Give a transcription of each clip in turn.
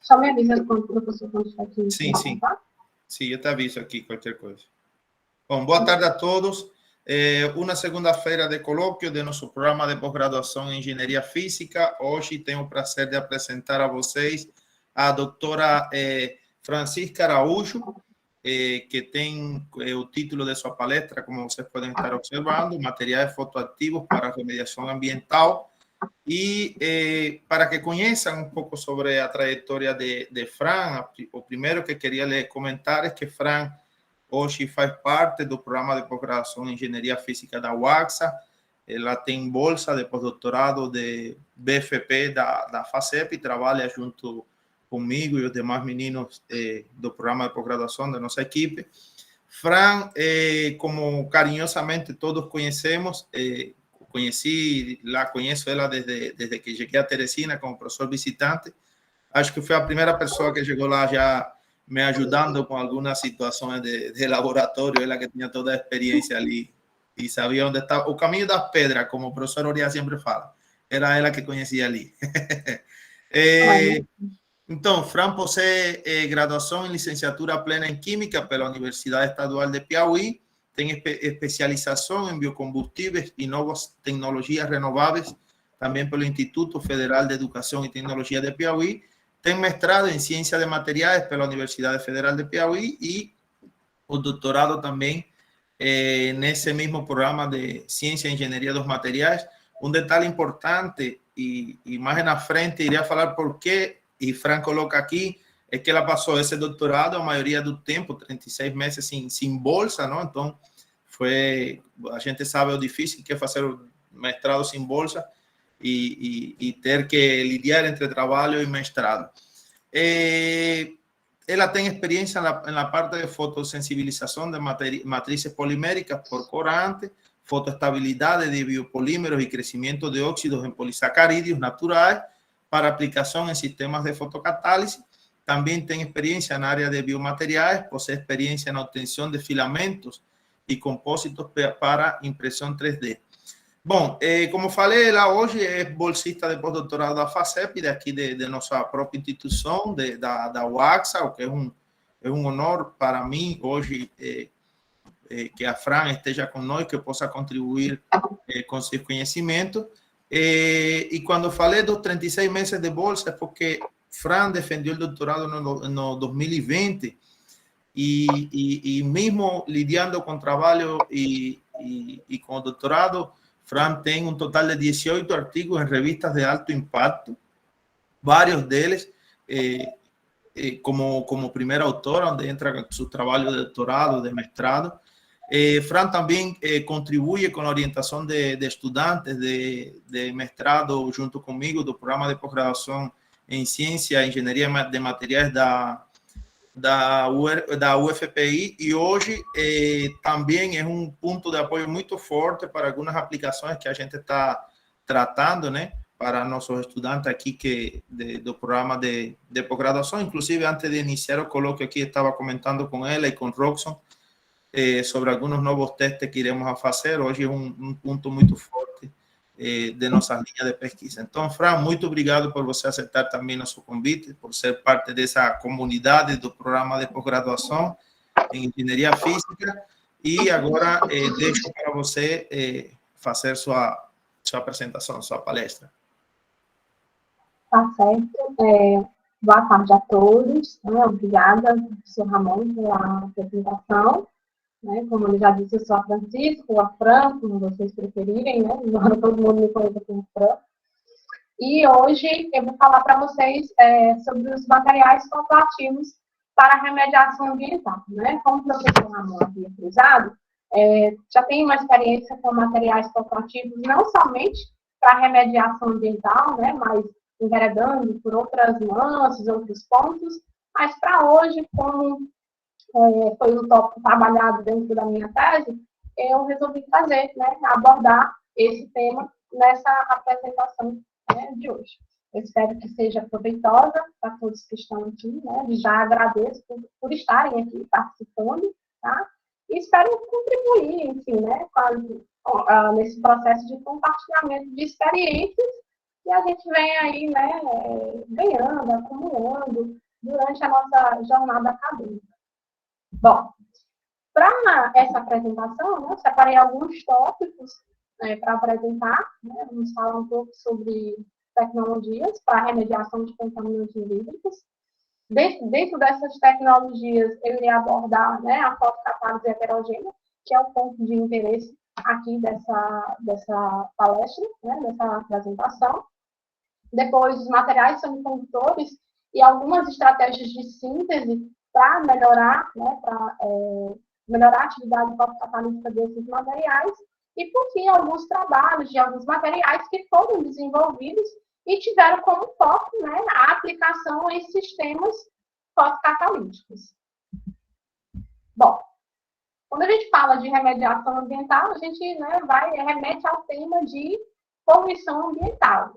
Só me avisa quando o professor está aqui. Sim. Tá? Sim, eu te aviso aqui qualquer coisa. Bom, boa tarde a todos. Uma segunda-feira de colóquio de nosso programa de pós-graduação em Engenharia Física. Hoje tenho o prazer de apresentar a vocês a doutora Francisca Araújo, que tem o título de sua palestra, como vocês podem estar observando, Materiais Fotoativos para Remediação Ambiental. E para que conheçam um pouco sobre a trajetória de Fran, o primeiro que queria lhe comentar é que Fran hoje faz parte do programa de pós-graduação em Engenharia Física da UAXA. Ela tem bolsa de pós-doutorado de BFP da FACEP e trabalha junto comigo e os demais meninos do programa de pós-graduação da nossa equipe. Fran, como carinhosamente todos conhecemos, conheço ela desde que cheguei a Teresina como professor visitante. Acho que foi a primeira pessoa que chegou lá já me ajudando com algumas situações de laboratório, ela que tinha toda a experiência ali e sabia onde estava o caminho das pedras, como o professor Oria sempre fala. Era ela que conhecia ali. Então, Fran possui graduação em licenciatura plena em Química pela Universidade Estadual de Piauí, tem especialização em biocombustíveis e novas tecnologias renováveis, também pelo Instituto Federal de Educação e Tecnologia de Piauí, tem mestrado em Ciência de Materiais pela Universidade Federal de Piauí e o doutorado também nesse mesmo programa de Ciência e Engenharia dos Materiais. Um detalhe importante, e mais na frente iria falar por quê, e Fran coloca aqui, é que ela passou esse doutorado a maioria do tempo, 36 meses sem bolsa, não? Então, a gente sabe o difícil que é fazer o mestrado sem bolsa e ter que lidiar entre trabalho e mestrado. Ela tem experiência na parte de fotossensibilização de matrizes poliméricas por corante, fotoestabilidade de biopolímeros y crecimiento de óxidos en polisacarídeos naturales para aplicación en sistemas de fotocatálisis. También tiene experiencia en área de biomateriales, posee experiencia en obtención de filamentos y compósitos para impresión 3D. Bom, como falei, ela hoje é bolsista de pós-doutorado da FACEP, daqui de nossa própria instituição, da UAXA, o que é um honor para mim hoje que a Fran esteja conosco, que possa contribuir com seu conhecimento. E quando falei dos 36 meses de bolsa, é porque Fran defendeu o doutorado no 2020 e mesmo lidiando com trabalho e com o doutorado, Fran tem um total de 18 artigos em revistas de alto impacto, vários deles como primeira autora, onde entra seu trabalho de doutorado, de mestrado. Fran também contribui com a orientação de estudantes de mestrado junto comigo do programa de pós-graduação em Ciência e Engenharia de Materiais da UFPI, e hoje também é um ponto de apoio muito forte para algumas aplicações que a gente está tratando, né, para nossos estudantes aqui do programa de pós-graduação. Inclusive, antes de iniciar o colóquio aqui, estava comentando com ela e com Roxon sobre alguns novos testes que iremos fazer. Hoje é um ponto muito forte de nossa linha de pesquisa. Então, Fran, muito obrigado por você aceitar também nosso convite, por ser parte dessa comunidade do programa de pós-graduação em Engenharia Física. E agora deixo para você fazer sua apresentação, sua palestra. Tá certo. Boa tarde a todos. Obrigada, professor Ramon, pela apresentação. Como ele já disse, eu sou a Francisca, ou a Fran, como vocês preferirem, né? Embora todo mundo me conheça como Fran. E hoje eu vou falar para vocês sobre os materiais fotoativos para remediação ambiental, né? Como o professor Ramon havia frisado, já tem uma experiência com materiais fotoativos não somente para remediação ambiental, né? Mas enveredando por outras nuances, outros pontos, mas para hoje, como foi um tópico trabalhado dentro da minha tese, eu resolvi fazer, né, abordar esse tema nessa apresentação, né, de hoje. Eu espero que seja proveitosa para todos que estão aqui, né, já agradeço por estarem aqui participando, tá? E espero contribuir, enfim, né, nesse processo de compartilhamento de experiências e a gente vem aí, né, ganhando, acumulando durante a nossa jornada acadêmica. Bom, para essa apresentação, né, eu separei alguns tópicos para apresentar, né, vamos falar um pouco sobre tecnologias para remediação de contaminantes hídricos. Dentro dessas tecnologias, eu irei abordar, né, a fotocatálise heterogênea, que é o ponto de interesse aqui dessa palestra, né, dessa apresentação. Depois, os materiais semicondutores e algumas estratégias de síntese para melhorar, né, melhorar a atividade fotocatalítica desses materiais. E, por fim, alguns trabalhos de alguns materiais que foram desenvolvidos e tiveram como foco, né, a aplicação em sistemas fotocatalíticos. Bom, quando a gente fala de remediação ambiental, a gente, né, remete ao tema de poluição ambiental.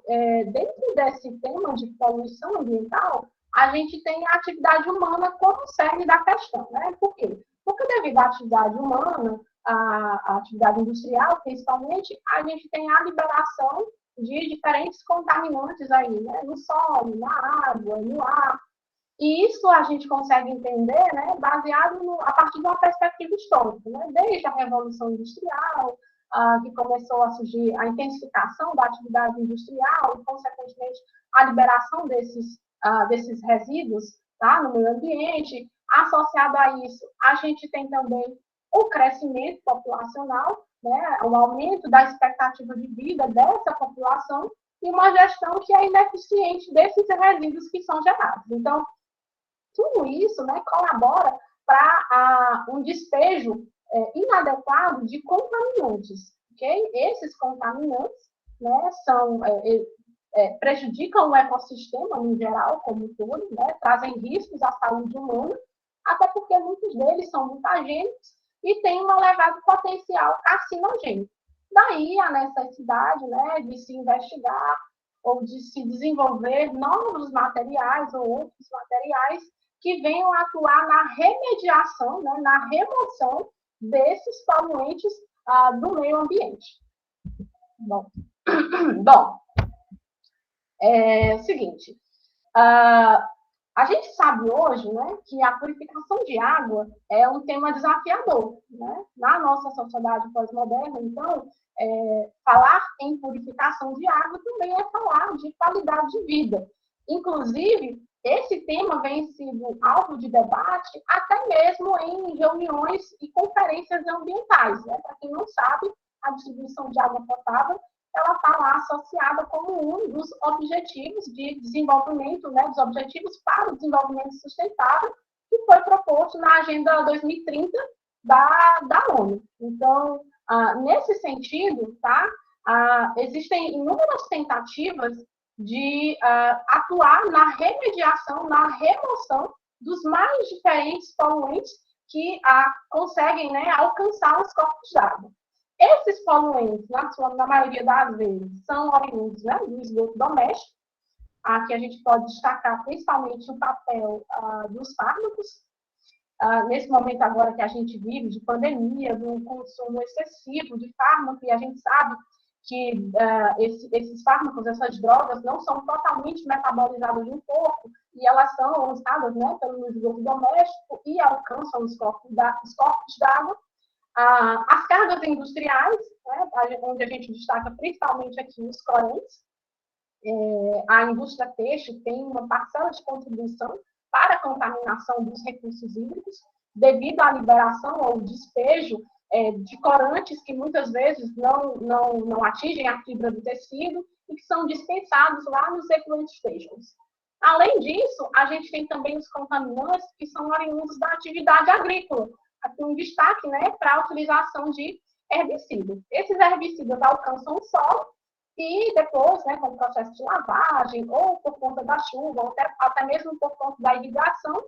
Dentro desse tema de poluição ambiental, a gente tem a atividade humana como cerne da questão, né? Por quê? Porque devido à atividade humana, a atividade industrial, principalmente, a gente tem a liberação de diferentes contaminantes aí, né? No solo, na água, no ar. E isso a gente consegue entender, né, baseado a partir de uma perspectiva histórica, né? Desde a Revolução Industrial, que começou a surgir a intensificação da atividade industrial e, consequentemente, a liberação desses resíduos, tá, no meio ambiente. Associado a isso, a gente tem também o crescimento populacional, né, o aumento da expectativa de vida dessa população e uma gestão que é ineficiente desses resíduos que são gerados. Então, tudo isso, né, colabora para um despejo inadequado de contaminantes. Okay? Esses contaminantes, né, prejudicam o ecossistema no geral, como um todo, né, trazem riscos à saúde humana, até porque muitos deles são mutagênicos e têm um elevado potencial carcinogênico. Daí a necessidade, né, de se investigar ou de se desenvolver novos materiais ou outros materiais que venham atuar na remediação, né, na remoção desses poluentes do meio ambiente. Bom, é o seguinte, a gente sabe hoje, né, que a purificação de água é um tema desafiador, né? Na nossa sociedade pós-moderna, então, falar em purificação de água também é falar de qualidade de vida. Inclusive, esse tema vem sendo alvo de debate até mesmo em reuniões e conferências ambientais, né? Para quem não sabe, a distribuição de água potável ela está lá associada como um dos objetivos de desenvolvimento, né, dos objetivos para o desenvolvimento sustentável, que foi proposto na Agenda 2030 da ONU. Então, nesse sentido, tá, existem inúmeras tentativas de atuar na remediação, na remoção dos mais diferentes poluentes que conseguem, né, alcançar os corpos d'água. Esses poluentes, na maioria das vezes, são oriundos, né, do esgoto doméstico. Aqui a gente pode destacar principalmente o papel dos fármacos. Nesse momento agora que a gente vive de pandemia, do consumo excessivo de fármaco, e a gente sabe que esses fármacos, essas drogas, não são totalmente metabolizadas no corpo, e elas são lançadas, né, pelo esgoto doméstico e alcançam os corpos d'água. As cargas industriais, né, onde a gente destaca principalmente aqui os corantes, a indústria têxtil tem uma parcela de contribuição para a contaminação dos recursos hídricos, devido à liberação ou despejo de corantes que muitas vezes não atingem a fibra do tecido e que são dispensados lá nos efluentes têxteis. Além disso, a gente tem também os contaminantes que são oriundos da atividade agrícola. Aqui um destaque, né, para a utilização de herbicidas. Esses herbicidas alcançam o solo e depois, né, com o processo de lavagem, ou por conta da chuva, ou até mesmo por conta da irrigação,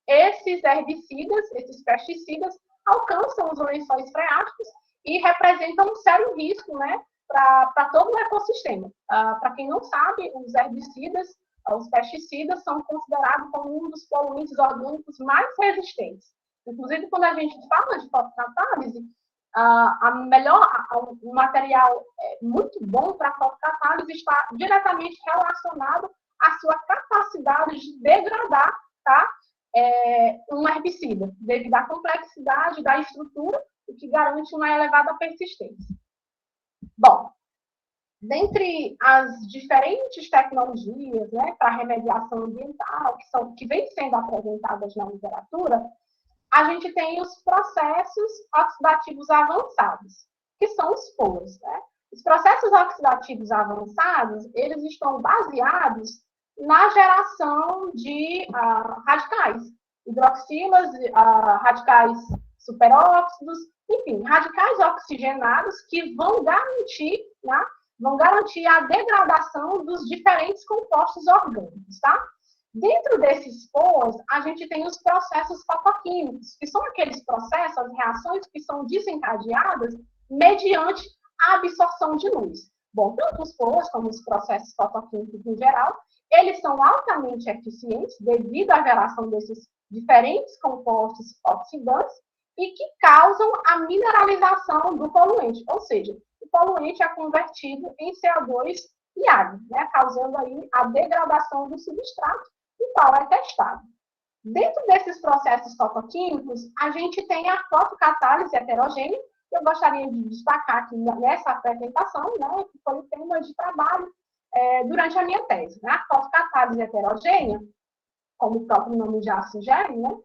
esses herbicidas, esses pesticidas, alcançam os lençóis freáticos e representam um sério risco, né, para todo o ecossistema. Para quem não sabe, os herbicidas, os pesticidas, são considerados como um dos poluentes orgânicos mais resistentes. Inclusive, quando a gente fala de fotocatálise, um material muito bom para a fotocatálise está diretamente relacionado à sua capacidade de degradar, tá? Um herbicida, devido à complexidade da estrutura, o que garante uma elevada persistência. Bom, dentre as diferentes tecnologias, né, para remediação ambiental, que vêm sendo apresentadas na literatura, a gente tem os processos oxidativos avançados, que são os POAs. Né? Os processos oxidativos avançados, eles estão baseados na geração de radicais, hidroxilas, radicais superóxidos, enfim, radicais oxigenados que vão garantir, né, a degradação dos diferentes compostos orgânicos, tá? Dentro desses POAs, a gente tem os processos fotoquímicos, que são aqueles processos, as reações que são desencadeadas mediante a absorção de luz. Bom, tanto os POAs como os processos fotoquímicos em geral, eles são altamente eficientes devido à geração desses diferentes compostos oxidantes e que causam a mineralização do poluente, ou seja, o poluente é convertido em CO2 e água, né, causando aí a degradação do substrato, o qual é testado. Dentro desses processos fotoquímicos, a gente tem a fotocatálise heterogênea, que eu gostaria de destacar aqui nessa apresentação, né, que foi o tema de trabalho durante a minha tese. Né? A fotocatálise heterogênea, como o próprio nome já sugere, né,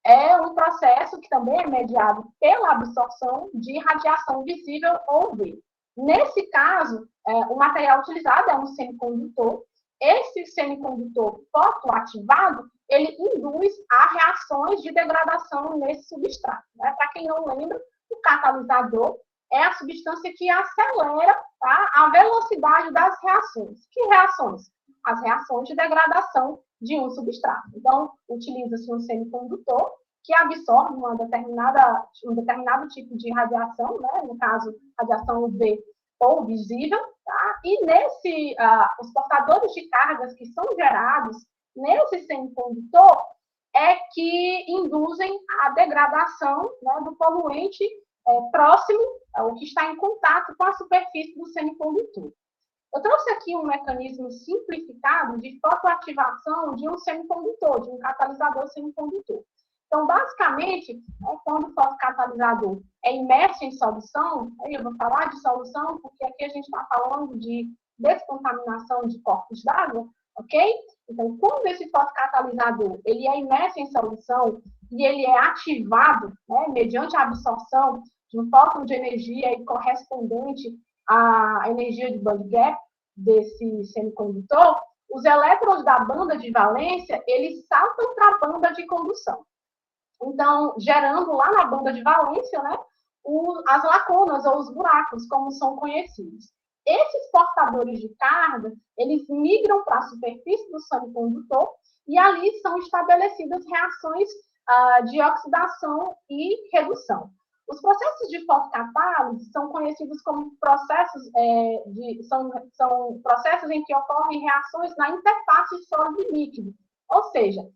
é um processo que também é mediado pela absorção de radiação visível ou UV. Nesse caso, o material utilizado é um semicondutor. Esse semicondutor fotoativado, ele induz a reações de degradação nesse substrato. Né? Para quem não lembra, o catalisador é a substância que acelera, tá, a velocidade das reações. Que reações? As reações de degradação de um substrato. Então, utiliza-se um semicondutor que absorve um determinado tipo de radiação, né? No caso, radiação UV ou visível, tá? E os portadores de cargas que são gerados nesse semicondutor é que induzem a degradação, né, do poluente próximo, o que está em contato com a superfície do semicondutor. Eu trouxe aqui um mecanismo simplificado de fotoativação de um semicondutor, de um catalisador semicondutor. Então, basicamente, quando o fotocatalisador é imerso em solução, eu vou falar de solução porque aqui a gente está falando de descontaminação de corpos d'água, ok? Então, quando esse fotocatalisador ele é imerso em solução e ele é ativado, né, mediante a absorção de um fóton de energia e correspondente à energia de band gap desse semicondutor, os elétrons da banda de valência, eles saltam para a banda de condução. Então, gerando lá na banda de valência, né, as lacunas ou os buracos, como são conhecidos. Esses portadores de carga, eles migram para a superfície do semicondutor e ali são estabelecidas reações de oxidação e redução. Os processos de fotocatálise são conhecidos como processos são processos em que ocorrem reações na interface sólido e líquido, ou seja,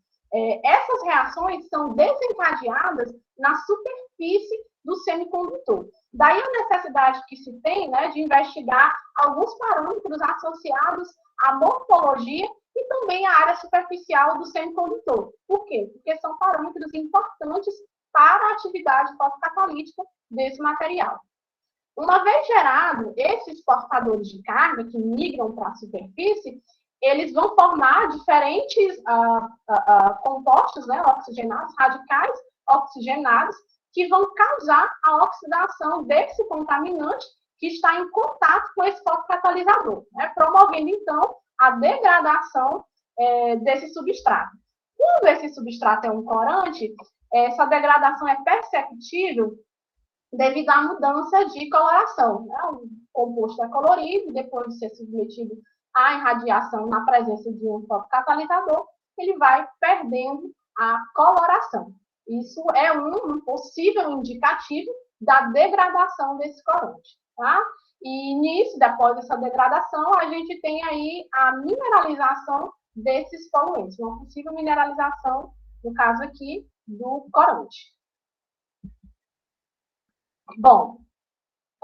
essas reações são desencadeadas na superfície do semicondutor. Daí a necessidade que se tem, né, de investigar alguns parâmetros associados à morfologia e também à área superficial do semicondutor. Por quê? Porque são parâmetros importantes para a atividade fotocatalítica desse material. Uma vez gerado esses portadores de carga que migram para a superfície, eles vão formar diferentes compostos, né, oxigenados, radicais oxigenados, que vão causar a oxidação desse contaminante que está em contato com esse fotocatalisador, né, promovendo, então, a degradação desse substrato. Quando esse substrato é um corante, essa degradação é perceptível devido à mudança de coloração. Né? O composto é colorido, depois de ser submetido à irradiação na presença de um fotocatalisador, ele vai perdendo a coloração. Isso é um possível indicativo da degradação desse corante. Tá? E nisso, depois dessa degradação, a gente tem aí a mineralização desses poluentes, uma possível mineralização, no caso aqui, do corante. Bom,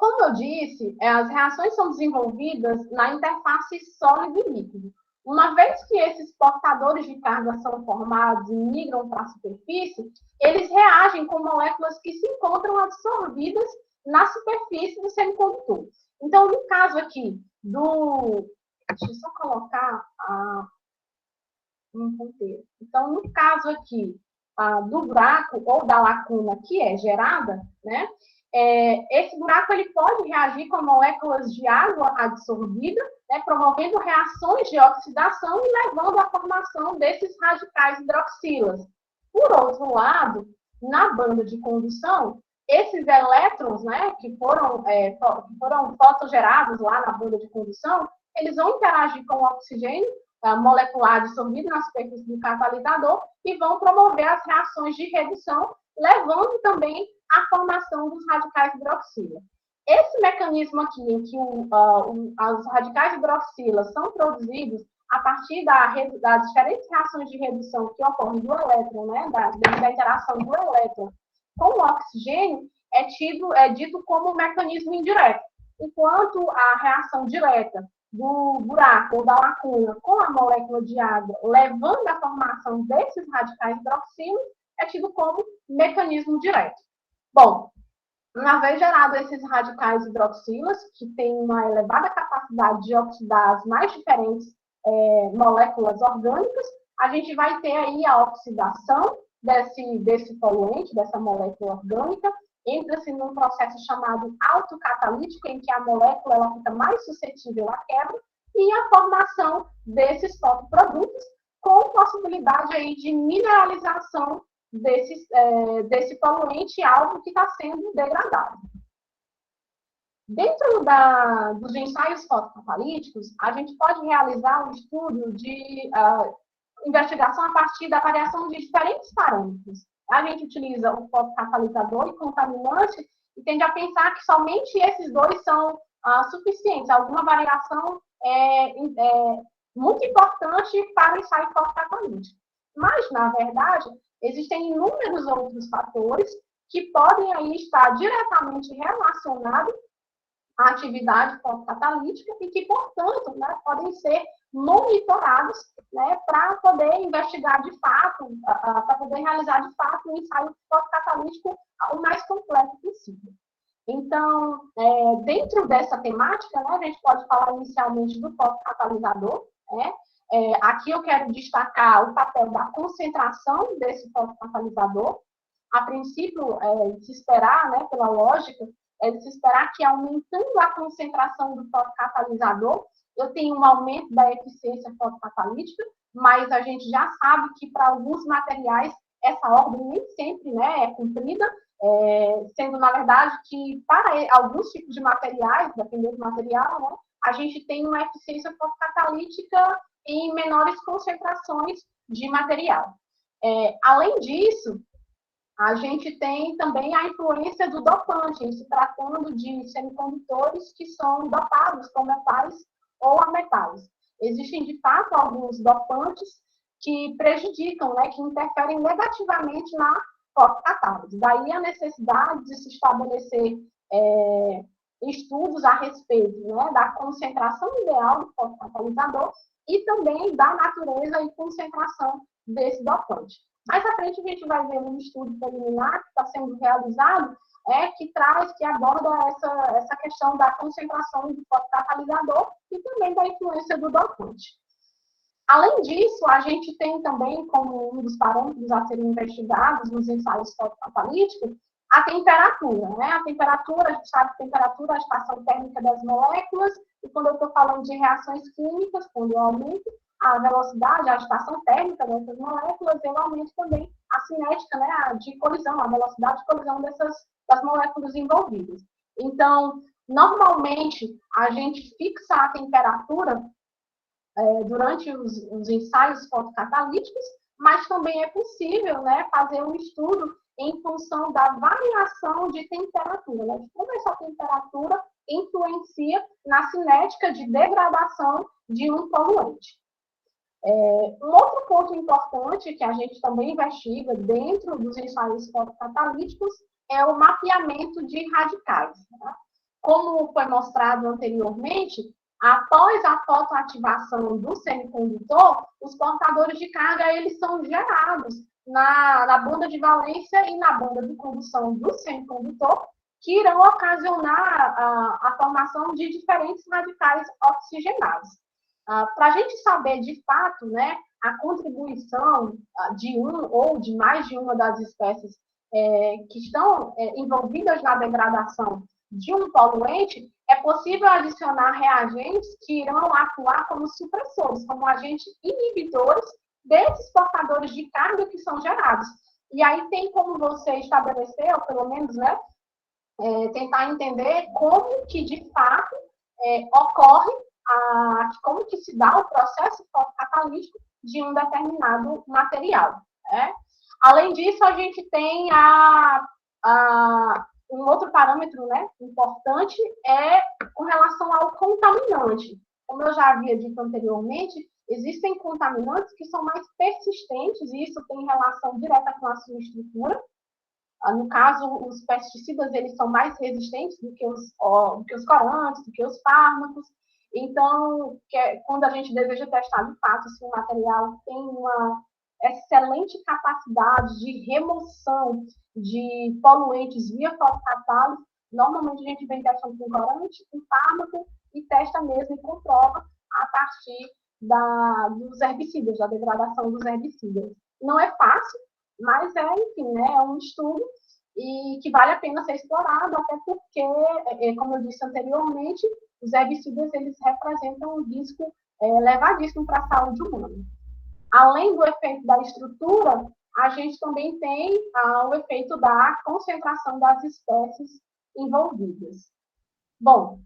Como eu disse, as reações são desenvolvidas na interface sólido e líquido. Uma vez que esses portadores de carga são formados e migram para a superfície, eles reagem com moléculas que se encontram absorvidas na superfície do semicondutor. Então, no caso aqui do... Deixa eu só colocar um ponteiro. Então, no caso aqui do buraco ou da lacuna que é gerada, né, esse buraco ele pode reagir com moléculas de água absorvida, né, promovendo reações de oxidação e levando à formação desses radicais hidroxilas. Por outro lado, na banda de condução, esses elétrons, né, que foram fotogerados lá na banda de condução, eles vão interagir com o oxigênio molecular dissolvido na superfície do catalisador e vão promover as reações de redução, levando também à formação dos radicais hidroxila. Esse mecanismo aqui, em que os radicais hidroxila são produzidos a partir das diferentes reações de redução que ocorrem do elétron, né, da interação do elétron com o oxigênio, é dito como mecanismo indireto, enquanto a reação direta do buraco ou da lacuna com a molécula de água, levando à formação desses radicais hidroxilos, é tido como mecanismo direto. Bom, uma vez gerados esses radicais hidroxilas, que têm uma elevada capacidade de oxidar as mais diferentes moléculas orgânicas, a gente vai ter aí a oxidação desse poluente, dessa molécula orgânica, entra-se num processo chamado autocatalítico, em que a molécula ela fica mais suscetível à quebra, e a formação desses fotoprodutos, com possibilidade aí de mineralização desse poluente, algo que está sendo degradado. Dentro dos ensaios fotocatalíticos, a gente pode realizar um estudo de investigação a partir da variação de diferentes parâmetros. A gente utiliza o fotocatalisador e contaminante e tende a pensar que somente esses dois são suficientes. Alguma variação é muito importante para o ensaio fotocatalítico. Mas, na verdade, existem inúmeros outros fatores que podem aí estar diretamente relacionados à atividade fotocatalítica e que, portanto, né, podem ser monitorados, né, para poder investigar de fato, para poder realizar de fato um ensaio fotocatalítico o mais completo possível. Então, dentro dessa temática, né, a gente pode falar inicialmente do fotocatalisador, né? Aqui eu quero destacar o papel da concentração desse fotocatalisador. A princípio, de se esperar, né, pela lógica, de se esperar que aumentando a concentração do fotocatalisador, eu tenho um aumento da eficiência fotocatalítica, mas a gente já sabe que para alguns materiais essa ordem nem sempre, né, é cumprida, sendo, na verdade, que para alguns tipos de materiais, dependendo do material, né, a gente tem uma eficiência fotocatalítica em menores concentrações de material. Além disso, a gente tem também a influência do dopante, se tratando de semicondutores que são dopados com metais ou a metais. Existem, de fato, alguns dopantes que prejudicam, né, que interferem negativamente na fotocatálise. Daí a necessidade de se estabelecer estudos a respeito, né, da concentração ideal do fotocatalisador e também da natureza e concentração desse dopante. Mais à frente a gente vai ver um estudo preliminar que está sendo realizado, que aborda essa questão da concentração do fotocatalisador e também da influência do dopante. Além disso, a gente tem também, como um dos parâmetros a serem investigados nos ensaios fotocatalíticos, a temperatura, né? A temperatura, a gente sabe que a temperatura é a estação térmica das moléculas, e quando eu estou falando de reações químicas, quando eu aumento a velocidade, a estação térmica dessas moléculas, eu aumento também a cinética, né, de colisão, a velocidade de colisão das moléculas envolvidas. Então, normalmente, a gente fixa a temperatura durante os ensaios fotocatalíticos, mas também é possível, né, fazer um estudo em função da variação de temperatura, né, de como essa temperatura influencia na cinética de degradação de um poluente. Um outro ponto importante que a gente também investiga dentro dos ensaios fotocatalíticos é o mapeamento de radicais. Né? como foi mostrado anteriormente, após a fotoativação do semicondutor, os portadores de carga eles são gerados na banda de valência e na banda de condução do semicondutor, que irão ocasionar a formação de diferentes radicais oxigenados. Para a gente saber, de fato, né, a contribuição de um ou de mais de uma das espécies que estão envolvidas na degradação de um poluente, é possível adicionar reagentes que irão atuar como supressores, como agentes inibidores desses portadores de carga que são gerados. E aí tem como você estabelecer, ou pelo menos, né, tentar entender como que, de fato, ocorre, como que se dá o processo fotocatalítico de um determinado material. Né? Além disso, a gente tem um outro parâmetro, né, importante com relação ao contaminante. Como eu já havia dito anteriormente, existem contaminantes que são mais persistentes, e isso tem relação direta com a sua estrutura. No caso, os pesticidas eles são mais resistentes do que os corantes, do que os fármacos. Então, quando a gente deseja testar de fato se o material tem uma excelente capacidade de remoção de poluentes via fotocatálise, normalmente a gente vem testando com corante, com fármaco, e testa mesmo e comprova a partir dos herbicidas, da degradação dos herbicidas. Não é fácil, mas enfim, né, é um estudo e que vale a pena ser explorado, até porque, como eu disse anteriormente, os herbicidas eles representam um risco elevadíssimo para a saúde humana. Além do efeito da estrutura, a gente também tem o efeito da concentração das espécies envolvidas. Bom,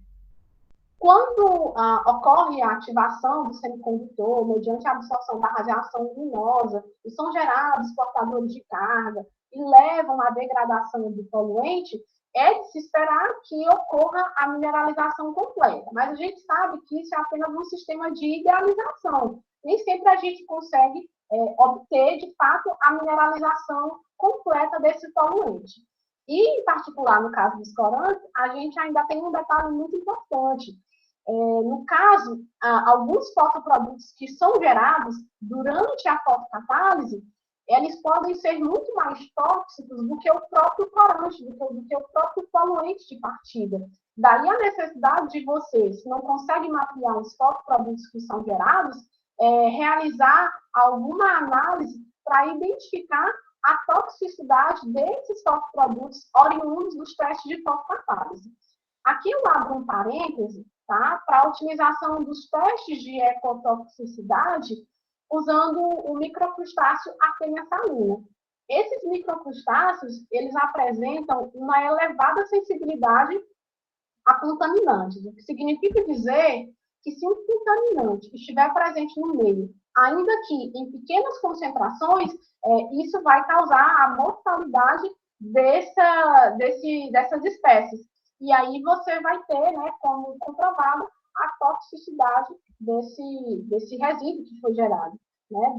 quando ocorre a ativação do semicondutor mediante a absorção da radiação luminosa, e são gerados portadores de carga e levam à degradação do poluente, é de se esperar que ocorra a mineralização completa. Mas a gente sabe que isso é apenas um sistema de idealização. Nem sempre a gente consegue obter, de fato, a mineralização completa desse poluente. E, em particular, no caso dos corantes, a gente ainda tem um detalhe muito importante. No caso, alguns fotoprodutos que são gerados durante a fotocatálise, eles podem ser muito mais tóxicos do que o próprio corante, do que o próprio poluente de partida. Daí a necessidade de você, se não consegue mapear os fotoprodutos que são gerados, realizar alguma análise para identificar a toxicidade desses fotoprodutos oriundos dos testes de fotocatálise. Aqui eu abro um parêntese, tá, para a utilização dos testes de ecotoxicidade usando o microcrustáceo Artemia salina. Esses microcrustáceos, eles apresentam uma elevada sensibilidade a contaminantes, o que significa dizer que se um contaminante estiver presente no meio, ainda que em pequenas concentrações, isso vai causar a mortalidade dessas espécies. E aí você vai ter, né, como comprovado, a toxicidade desse resíduo que foi gerado, né,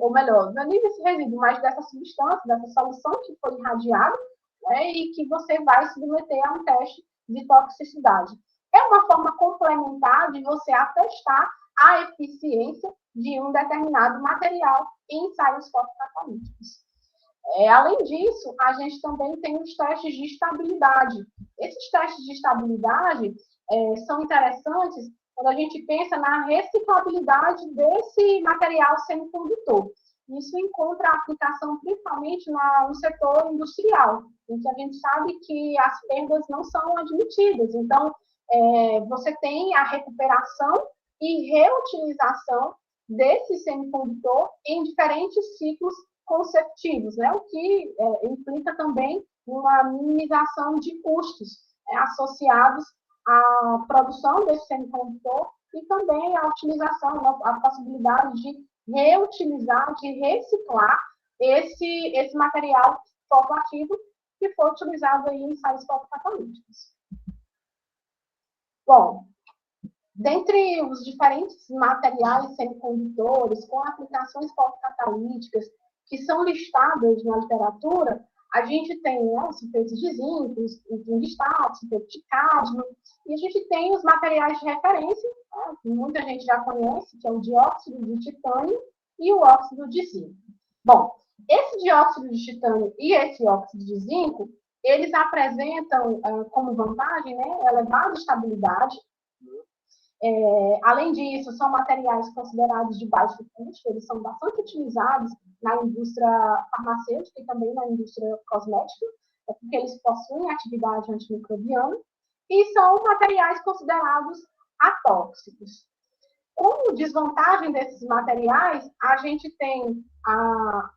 ou melhor, não é nem desse resíduo, mas dessa substância, dessa solução que foi irradiada, né, e que você vai submeter a um teste de toxicidade. É uma forma complementar de você atestar a eficiência de um determinado material em ensaios fotocatalíticos. Além disso, a gente também tem os testes de estabilidade. Esses testes de estabilidade são interessantes quando a gente pensa na reciclabilidade desse material semicondutor. Isso encontra aplicação principalmente no setor industrial, em que a gente sabe que as perdas não são admitidas. Então, você tem a recuperação e reutilização desse semicondutor em diferentes ciclos conceptivos, né? O que implica também uma minimização de custos associados à produção desse semicondutor e também a utilização, a possibilidade de reutilizar, de reciclar esse material fotoativo que foi utilizado aí em ensaios fotocatalíticos. Bom, dentre os diferentes materiais semicondutores com aplicações fotocatalíticas que são listadas na literatura, A gente tem, né, os sulfetos de zinco, os tungstato, sulfeto de cádmio, e a gente tem os materiais de referência, né, que muita gente já conhece, que é o dióxido de titânio e o óxido de zinco. Bom, esse dióxido de titânio e esse óxido de zinco, eles apresentam como vantagem, né, elevada estabilidade. Além disso, são materiais considerados de baixo custo, eles são bastante utilizados na indústria farmacêutica e também na indústria cosmética, porque eles possuem atividade antimicrobiana, e são materiais considerados atóxicos. Como desvantagem desses materiais, a gente tem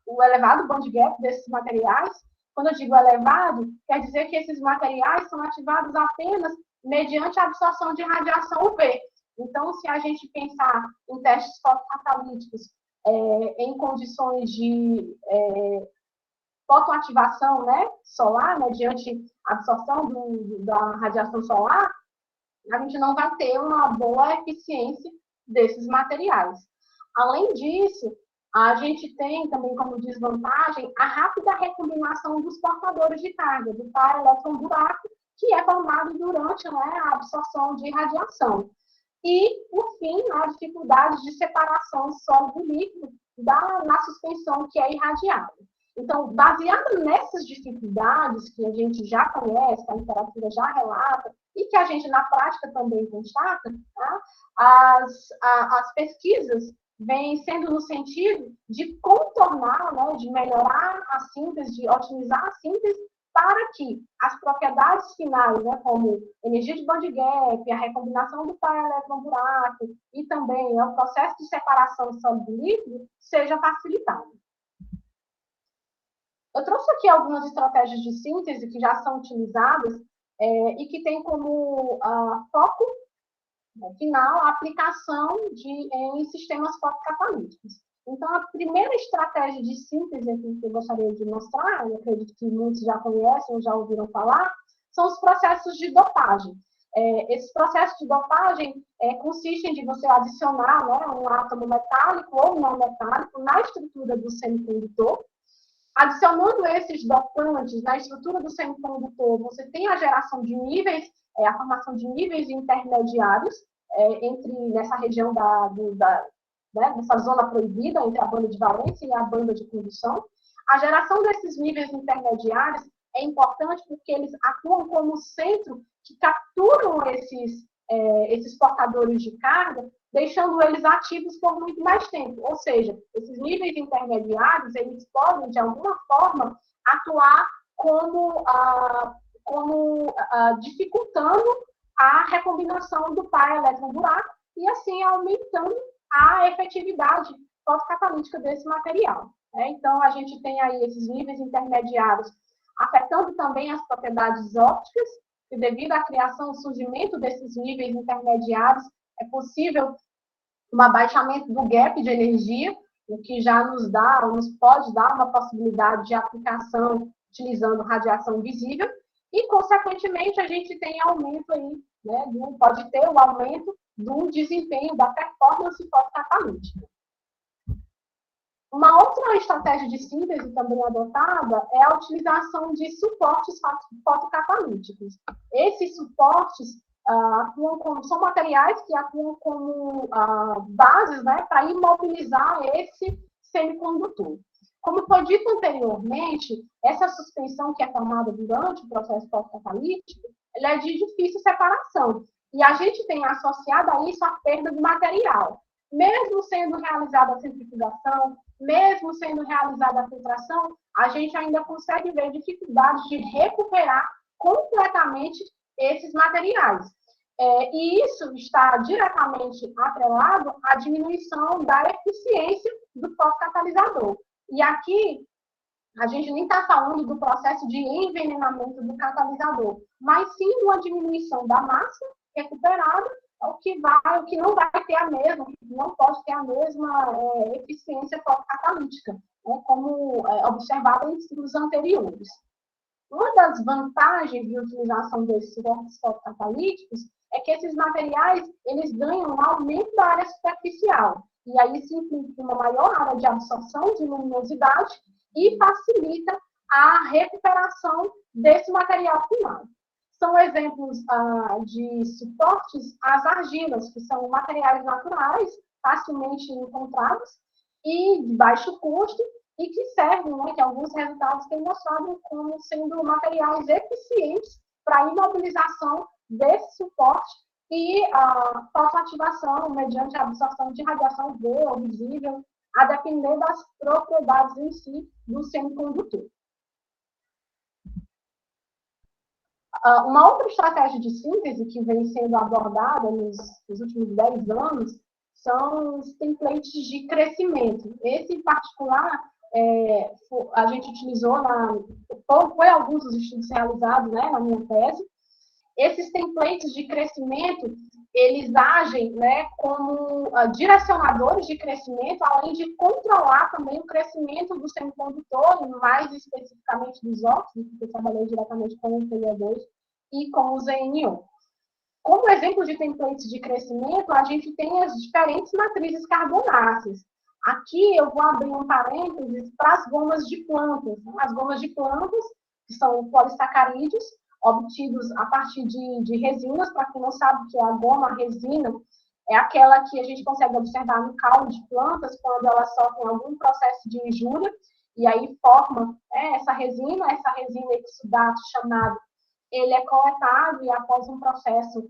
o elevado band gap desses materiais. Quando eu digo elevado, quer dizer que esses materiais são ativados apenas mediante a absorção de radiação UV. Então, se a gente pensar em testes fotocatalíticos em condições de fotoativação, né, solar, mediante a absorção da radiação solar, a gente não vai ter uma boa eficiência desses materiais. Além disso, a gente tem também como desvantagem a rápida recombinação dos portadores de carga, do par elétron-buraco, que é formado durante, né, a absorção de radiação. E, por fim, a dificuldade de separação sólido-líquido na suspensão que é irradiada. Então, baseado nessas dificuldades que a gente já conhece, que a literatura já relata, e que a gente na prática também constata, tá? As pesquisas vêm sendo no sentido de contornar, né, de melhorar a síntese, de otimizar a síntese, para que as propriedades finais, né, como energia de band gap, a recombinação do par elétron-buraco e também o processo de separação sólido-líquido, seja facilitado. Eu trouxe aqui algumas estratégias de síntese que já são utilizadas e que têm como foco final a aplicação em sistemas fotocatalíticos. Então, a primeira estratégia de síntese aqui que eu gostaria de mostrar, eu acredito que muitos já conhecem ou já ouviram falar, são os processos de dopagem. Esses processos de dopagem consistem de você adicionar, né, um átomo metálico ou não metálico na estrutura do semicondutor. Adicionando esses dopantes na estrutura do semicondutor, você tem a geração de níveis, a formação de níveis intermediários nessa região dessa zona proibida, entre a banda de valência e a banda de condução. A geração desses níveis intermediários é importante porque eles atuam como centro que capturam esses portadores de carga, deixando eles ativos por muito mais tempo. Ou seja, esses níveis intermediários, eles podem, de alguma forma, atuar como dificultando a recombinação do par elétron-buraco e, assim, aumentando a efetividade fotocatalítica desse material. Então, a gente tem aí esses níveis intermediários afetando também as propriedades ópticas, e devido à criação e surgimento desses níveis intermediários, é possível um abaixamento do gap de energia, o que já nos pode dar uma possibilidade de aplicação utilizando radiação visível, e, consequentemente, a gente tem aumento aí, né, pode ter o aumento do desempenho da performance fotocatalítica. Uma outra estratégia de síntese também adotada é a utilização de suportes fotocatalíticos. Esses suportes são materiais que atuam como bases, né, para imobilizar esse semicondutor. Como foi dito anteriormente, essa suspensão que é formada durante o processo fotocatalítico, ela é de difícil separação. E a gente tem associado a isso a perda de material. Mesmo sendo realizada a centrifugação, mesmo sendo realizada a filtração, a gente ainda consegue ver dificuldades de recuperar completamente esses materiais. E isso está diretamente atrelado à diminuição da eficiência do fotocatalisador. E aqui, a gente nem está falando do processo de envenenamento do catalisador, mas sim de uma diminuição da massa recuperada, o que não vai ter a mesma, não pode ter a mesma eficiência fotocatalítica, né, como observado em ciclos anteriores. Uma das vantagens de utilização desses suportes fotocatalíticos é que esses materiais eles ganham um aumento da área superficial, e aí se implica uma maior área de absorção de luminosidade e facilita a recuperação desse material primário. São exemplos de suportes às argilas, que são materiais naturais, facilmente encontrados e de baixo custo, e que servem, né, que alguns resultados têm mostrado como sendo materiais eficientes para a imobilização desse suporte e a fotoativação mediante a absorção de radiação UV ou visível, a depender das propriedades em si do semicondutor. Uma outra estratégia de síntese que vem sendo abordada nos últimos 10 anos são os templates de crescimento. Esse, em particular, a gente utilizou, foi alguns dos estudos realizados, né, na minha tese. Esses templates de crescimento, eles agem, né, como direcionadores de crescimento, além de controlar também o crescimento do semicondutor, mais especificamente dos óxidos, porque eu trabalhei diretamente com o TiO2 e com o ZNO. Como exemplo de templates de crescimento, a gente tem as diferentes matrizes carbonáceas. Aqui eu vou abrir um parênteses para as gomas de plantas. As gomas de plantas, que são polissacarídeos, obtidos a partir de resinas. Para quem não sabe que a goma, a resina, é aquela que a gente consegue observar no caule de plantas quando elas sofrem algum processo de injúria, e aí forma essa resina exudato chamado, ele é coletado e após um processo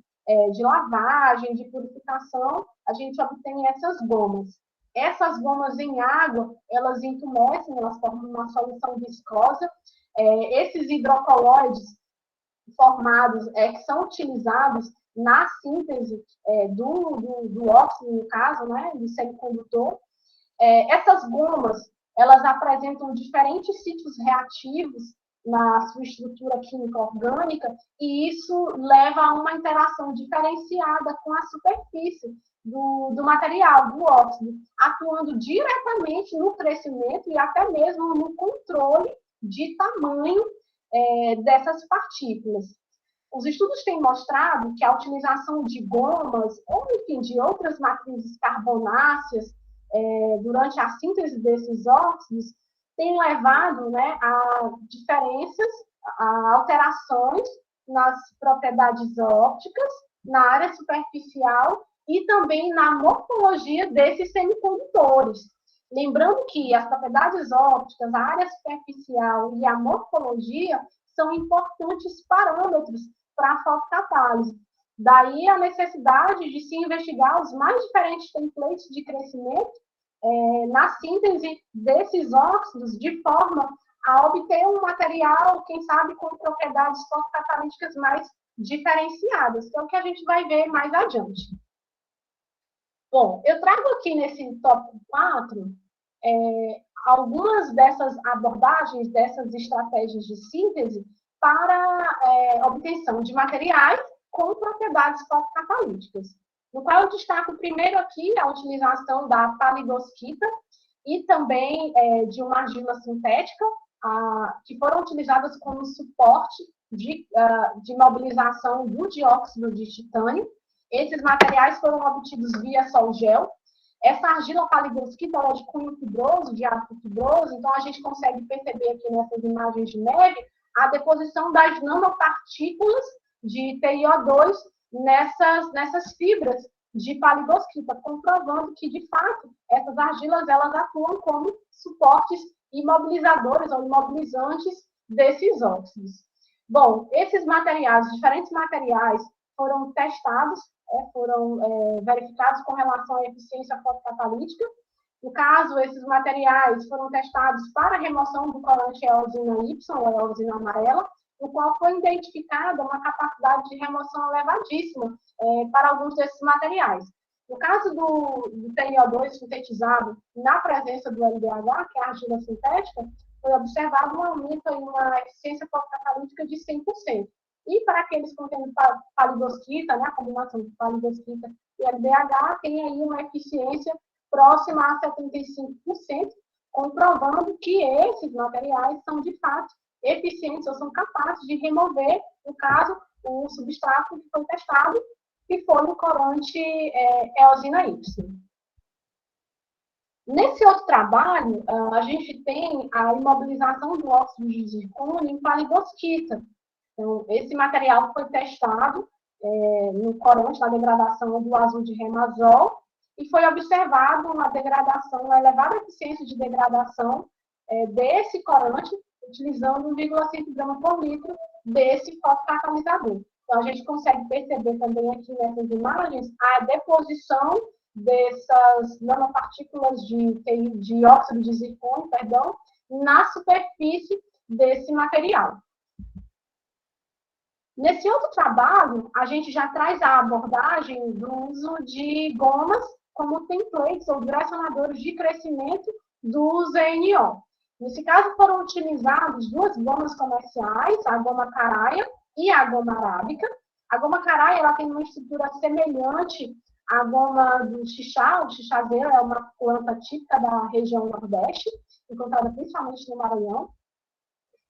de lavagem, de purificação, a gente obtém essas gomas. Essas gomas em água, elas entumecem, elas formam uma solução viscosa. Esses hidrocoloides formados, que são utilizados na síntese do óxido, no caso, né, do semicondutor. Essas gomas, elas apresentam diferentes sítios reativos na sua estrutura química orgânica, e isso leva a uma interação diferenciada com a superfície do material, do óxido, atuando diretamente no crescimento e até mesmo no controle de tamanho dessas partículas. Os estudos têm mostrado que a utilização de gomas, ou enfim, de outras matrizes carbonáceas, durante a síntese desses óxidos, tem levado, né, a diferenças, a alterações nas propriedades ópticas, na área superficial e também na morfologia desses semicondutores. Lembrando que as propriedades ópticas, a área superficial e a morfologia são importantes parâmetros para a fotocatálise. Daí a necessidade de se investigar os mais diferentes templates de crescimento na síntese desses óxidos, de forma a obter um material, quem sabe, com propriedades fotocatalíticas mais diferenciadas, que é o que a gente vai ver mais adiante. Bom, eu trago aqui nesse tópico 4 algumas dessas abordagens, dessas estratégias de síntese para obtenção de materiais com propriedades fotocatalíticas, no qual eu destaco primeiro aqui a utilização da palidosquita e também de uma argila sintética, que foram utilizadas como suporte de mobilização do dióxido de titânio. Esses materiais foram obtidos via sol-gel. Essa argila palidosquita é de cunho fibroso, de hábito fibroso, então a gente consegue perceber aqui nessas imagens de neve a deposição das nanopartículas de TiO2 nessas fibras de palidosquita, comprovando que, de fato, essas argilas elas atuam como suportes imobilizadores ou imobilizantes desses óxidos. Bom, esses materiais, diferentes materiais, foram testados, foram verificados com relação à eficiência fotocatalítica. No caso, esses materiais foram testados para a remoção do corante eosina Y, ou eosina amarela, no qual foi identificada uma capacidade de remoção elevadíssima para alguns desses materiais. No caso do TiO2 sintetizado na presença do LDH, que é a argila sintética, foi observado um aumento em uma eficiência fotocatalítica de 100%. E para aqueles que contêm palidosquita, né, a combinação de palidosquita e LDH, tem aí uma eficiência próxima a 75%, comprovando que esses materiais são, de fato, eficientes ou são capazes de remover, no caso, o substrato que foi testado, que foi o corante eosina Y. Nesse outro trabalho, a gente tem a imobilização do óxido de zircônio em palibosquita. Então, esse material foi testado no corante, na degradação do azul de remazol, e foi observado uma degradação, uma elevada eficiência de degradação desse corante, utilizando 1,5 gramas por litro desse fotocatalisador. Então, a gente consegue perceber também aqui nessas imagens a deposição dessas nanopartículas de óxido de zircônio, perdão, na superfície desse material. Nesse outro trabalho, a gente já traz a abordagem do uso de gomas como templates ou direcionadores de crescimento do ZNO. Nesse caso, foram utilizadas duas gomas comerciais, a goma caraia e a goma arábica. A goma caraia ela tem uma estrutura semelhante à goma do xixá. O xixazeiro é uma planta típica da região Nordeste, encontrada principalmente no Maranhão.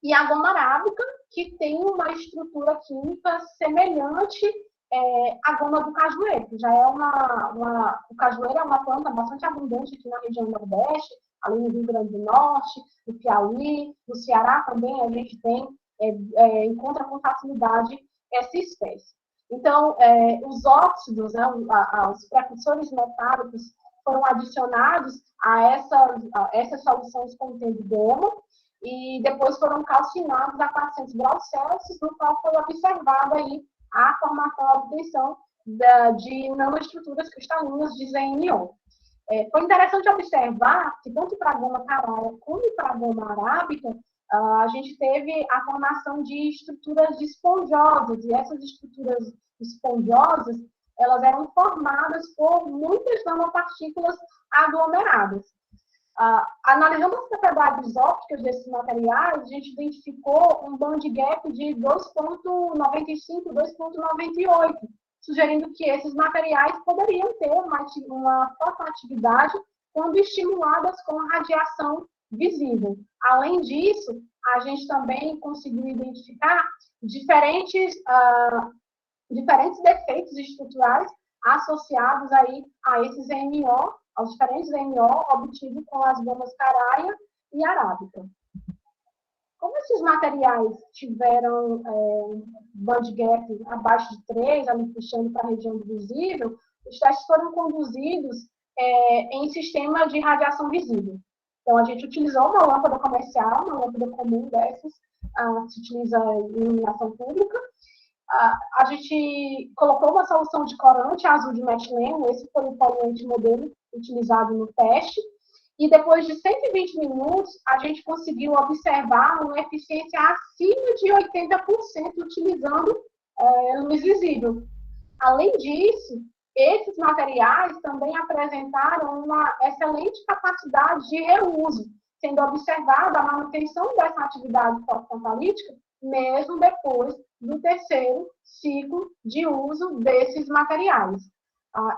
E a goma arábica, que tem uma estrutura química semelhante à goma do cajueiro, que já é o cajueiro é uma planta bastante abundante aqui na região Nordeste, além do Rio Grande do Norte, do Piauí, do Ceará também a gente tem, encontra com facilidade essa espécie. Então, os óxidos, né, os precursores metálicos foram adicionados a essas soluções contendo goma, e depois foram calcinados a 400 graus Celsius, no qual foi observada aí a formação, a obtenção de nanoestruturas cristalinas de ZNO. Foi interessante observar que tanto para a goma caraia como para a goma arábica, a gente teve a formação de estruturas esponjosas, e essas estruturas esponjosas, elas eram formadas por muitas nanopartículas aglomeradas. Analisando as propriedades ópticas desses materiais, a gente identificou um band gap de 2,95, 2,98, sugerindo que esses materiais poderiam ter uma fotoatividade quando estimuladas com a radiação visível. Além disso, a gente também conseguiu identificar diferentes defeitos estruturais associados aí a esses NO, aos diferentes NO obtidos com as gomas caraia e arábica. Como esses materiais tiveram band gap abaixo de 3, ali puxando para a região do visível, os testes foram conduzidos em sistema de radiação visível. Então, a gente utilizou uma lâmpada comercial, uma lâmpada comum dessas, que se utiliza em iluminação pública. A gente colocou uma solução de corante azul de metileno, esse foi o poluente modelo utilizado no teste, e depois de 120 minutos, a gente conseguiu observar uma eficiência acima de 80% utilizando luz visível. Além disso, esses materiais também apresentaram uma excelente capacidade de reuso, sendo observada a manutenção dessa atividade fotocatalítica mesmo depois do terceiro ciclo de uso desses materiais.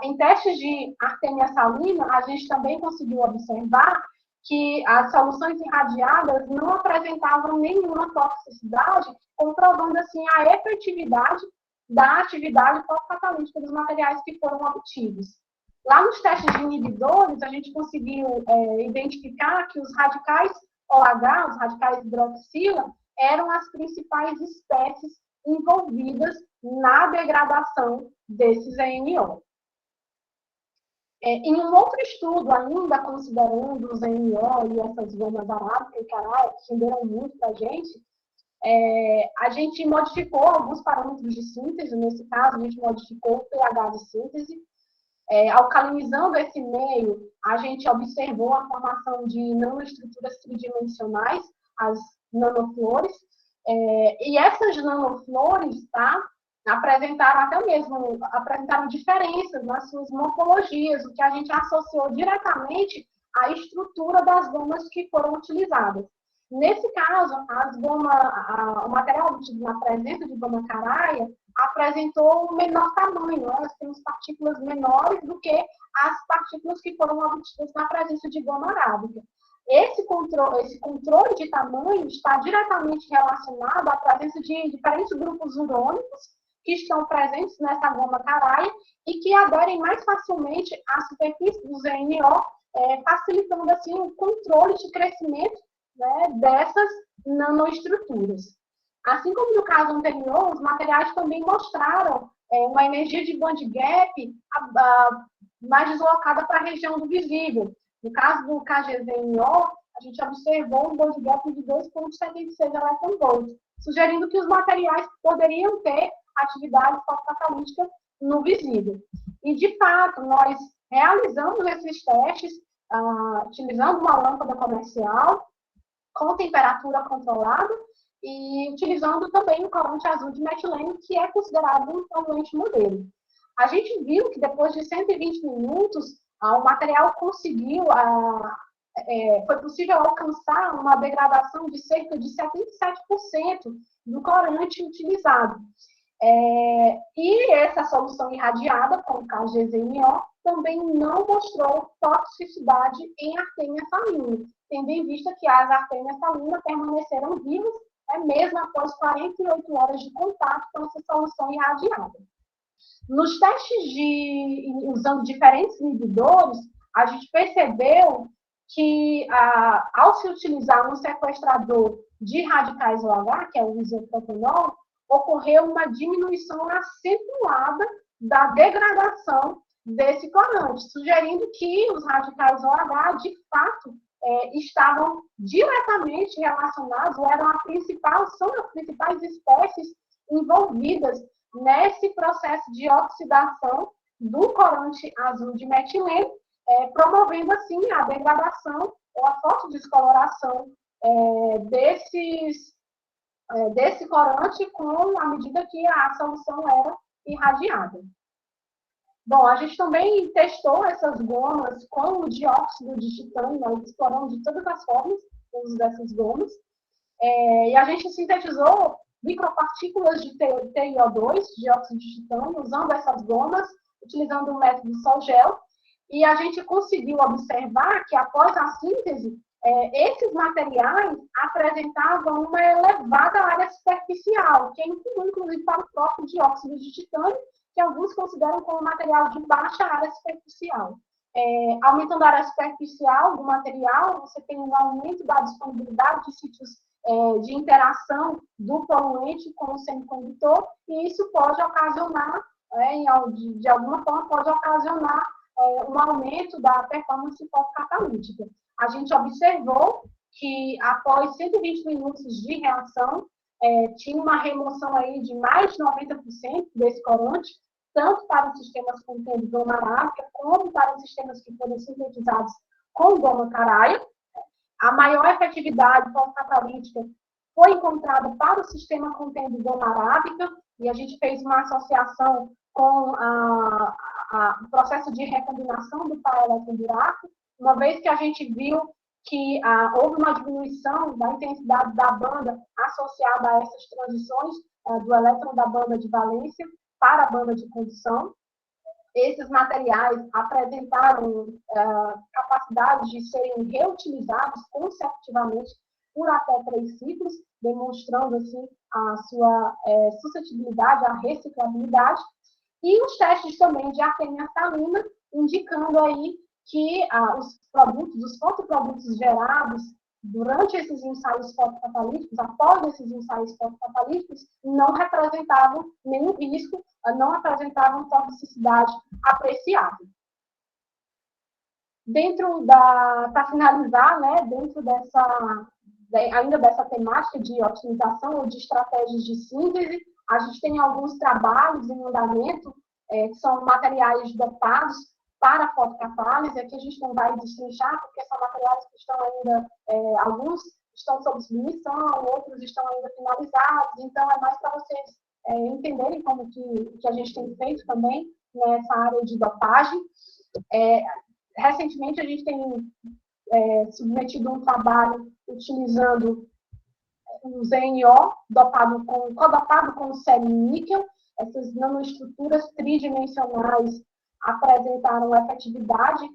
Em testes de artêmia salina, a gente também conseguiu observar que as soluções irradiadas não apresentavam nenhuma toxicidade, comprovando assim a efetividade da atividade fotocatalítica dos materiais que foram obtidos. Lá nos testes de inibidores, a gente conseguiu identificar que os radicais OH, os radicais hidroxila, eram as principais espécies envolvidas na degradação desses ZNO. Em um outro estudo, ainda considerando os ZNO e essas gomas arábicas e caraia, que renderam muito para a gente modificou alguns parâmetros de síntese. Nesse caso, a gente modificou o pH de síntese. Alcalinizando esse meio, a gente observou a formação de nanoestruturas tridimensionais, as nanoflores, e essas nanoflores, apresentaram diferenças nas suas morfologias, o que a gente associou diretamente à estrutura das gomas que foram utilizadas. Nesse caso, o material obtido na presença de goma caraia apresentou um menor tamanho, elas têm partículas menores do que as partículas que foram obtidas na presença de goma arábica. Esse controle de tamanho está diretamente relacionado à presença de diferentes grupos urônicos que estão presentes nessa goma caraia e que aderem mais facilmente à superfície do ZNO facilitando assim o controle de crescimento, né, dessas nanoestruturas. Assim como no caso anterior, os materiais também mostraram uma energia de band gap mais deslocada para a região do visível. No caso do KGZNO, a gente observou um band gap de 2,76 eV, sugerindo que os materiais poderiam ter atividade fotocatalítica no visível. E, de fato, nós realizamos esses testes utilizando uma lâmpada comercial, com temperatura controlada, e utilizando também o corante azul de metileno, que é considerado um poluente modelo. A gente viu que depois de 120 minutos, o material conseguiu, foi possível alcançar uma degradação de cerca de 77% do corante utilizado. E essa solução irradiada com o KGZNO também não mostrou toxicidade em artêmia salina, tendo em vista que as artêmias salinas permaneceram vivas, mesmo após 48 horas de contato com essa solução irradiada. Nos testes usando diferentes inibidores, a gente percebeu que, ao se utilizar um sequestrador de radicais OH, que é o isopropanol, ocorreu uma diminuição acentuada da degradação desse corante, sugerindo que os radicais OH, de fato, estavam diretamente relacionados, são as principais espécies envolvidas nesse processo de oxidação do corante azul de metileno, promovendo, assim, a degradação ou a forte descoloração desse corante à medida que a solução era irradiada. Bom, a gente também testou essas gomas com o dióxido de titânio, nós exploramos de todas as formas o uso dessas gomas, e a gente sintetizou micropartículas de TiO2, dióxido de titânio, usando essas gomas, utilizando o método Sol-Gel, e a gente conseguiu observar que, após a síntese, esses materiais apresentavam uma elevada área superficial, que é incomum, inclusive, para o próprio dióxido de titânio, que alguns consideram como material de baixa área superficial. Aumentando a área superficial do material, você tem um aumento da disponibilidade de sítios de interação do poluente com o semicondutor, e isso pode ocasionar, de alguma forma, pode ocasionar um aumento da performance fotocatalítica. A gente observou que, após 120 minutos de reação, tinha uma remoção aí de mais de 90% desse corante, tanto para os sistemas contendo goma arábica, como para os sistemas que foram sintetizados com goma caraia. A maior efetividade fotocatalítica foi encontrada para o sistema contendo goma arábica, e a gente fez uma associação com o processo de recombinação do paraeletroburaco, uma vez que a gente viu que houve uma diminuição da intensidade da banda associada a essas transições do elétron da banda de valência para a banda de condução. Esses materiais apresentaram capacidade de serem reutilizados consecutivamente por até 3 ciclos, demonstrando, assim, a sua suscetibilidade à reciclabilidade. E os testes também de artêmia salina, indicando aí que os fotoprodutos gerados durante esses ensaios fotocatalíticos, após esses ensaios fotocatalíticos, não representavam nenhum risco, não apresentavam toxicidade apreciável. Para finalizar, né, dentro ainda dessa temática de otimização ou de estratégias de síntese, a gente tem alguns trabalhos em andamento, que são materiais dopados para fotocatálise. Aqui a gente não vai destrinchar, porque são materiais que estão ainda, alguns estão sob submissão, outros estão ainda finalizados, então é mais para vocês entenderem como que a gente tem feito também nessa área de dopagem. Recentemente a gente tem submetido um trabalho utilizando um ZNO codopado com série níquel. Essas nanoestruturas tridimensionais apresentaram atividade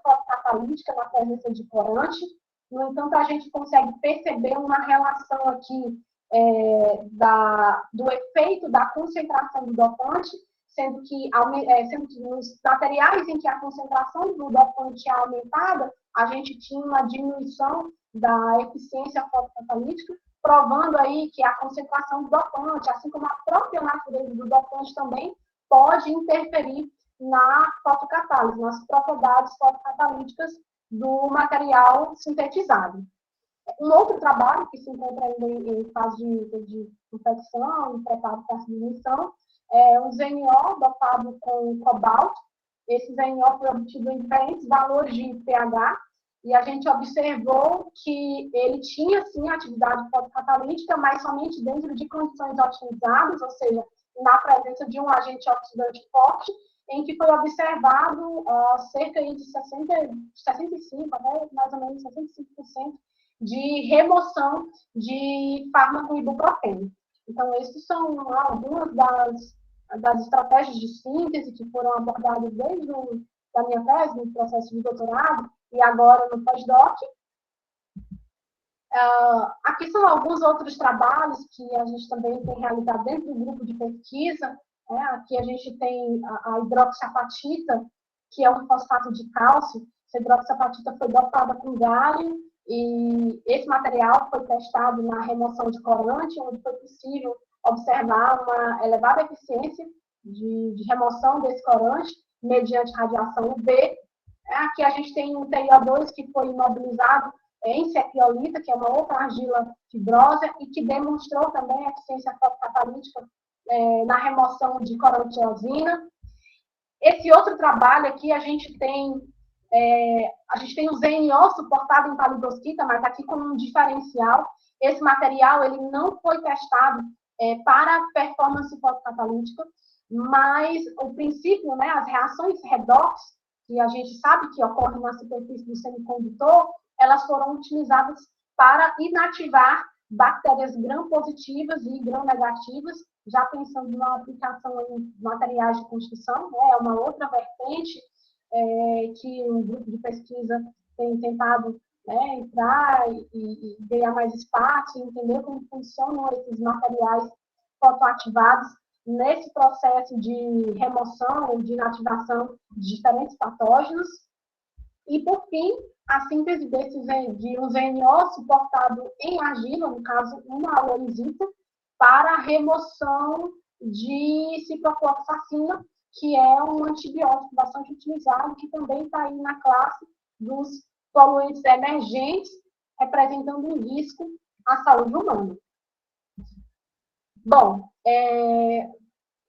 fotocatalítica na presença de corante. No entanto, a gente consegue perceber uma relação aqui do efeito da concentração do dopante sendo que nos materiais em que a concentração do dopante é aumentada, a gente tinha uma diminuição da eficiência fotocatalítica, provando aí que a concentração do dopante, assim como a própria natureza do dopante também, pode interferir na fotocatálise, nas propriedades fotocatalíticas do material sintetizado. Um outro trabalho que se encontra ainda em fase de confecção, em preparo para submissão, é um ZNO dopado com cobalto. Esse ZNO foi obtido em diferentes valores de pH, e a gente observou que ele tinha, sim, atividade fotocatalítica, mas somente dentro de condições otimizadas, ou seja, na presença de um agente oxidante forte, em que foi observado cerca de 65%, até mais ou menos 65%, de remoção de fármaco ibuprofeno. Então, essas são algumas das estratégias de síntese que foram abordadas desde a minha tese, no processo de doutorado, e agora no pós-doc. Aqui são alguns outros trabalhos que a gente também tem realizado dentro do grupo de pesquisa. Aqui a gente tem a hidroxiapatita, que é um fosfato de cálcio. Essa hidroxiapatita foi dopada com galho, e esse material foi testado na remoção de corante, onde foi possível observar uma elevada eficiência de remoção desse corante mediante radiação UV. Aqui a gente tem um TiO2 que foi imobilizado em sepiolita, que é uma outra argila fibrosa, e que demonstrou também eficiência fotocatalítica na remoção de corante de eosina. Esse outro trabalho aqui, a gente tem o ZNO suportado em palidosquita, mas aqui como um diferencial. Esse material ele não foi testado para performance fotocatalítica, mas o princípio, né, as reações redox, que a gente sabe que ocorrem na superfície do semicondutor, elas foram utilizadas para inativar bactérias gram-positivas e gram-negativas, já pensando na aplicação em materiais de construção, né, é uma outra vertente que o grupo de pesquisa tem tentado entrar e ganhar mais espaço, e entender como funcionam esses materiais fotoativados nesse processo de remoção ou de inativação de diferentes patógenos. E, por fim, a síntese de um ZNO suportado em argila, no caso, uma aloisita, para a remoção de ciprofloxacina, que é um antibiótico bastante utilizado, que também está aí na classe dos poluentes emergentes, representando um risco à saúde humana. Bom,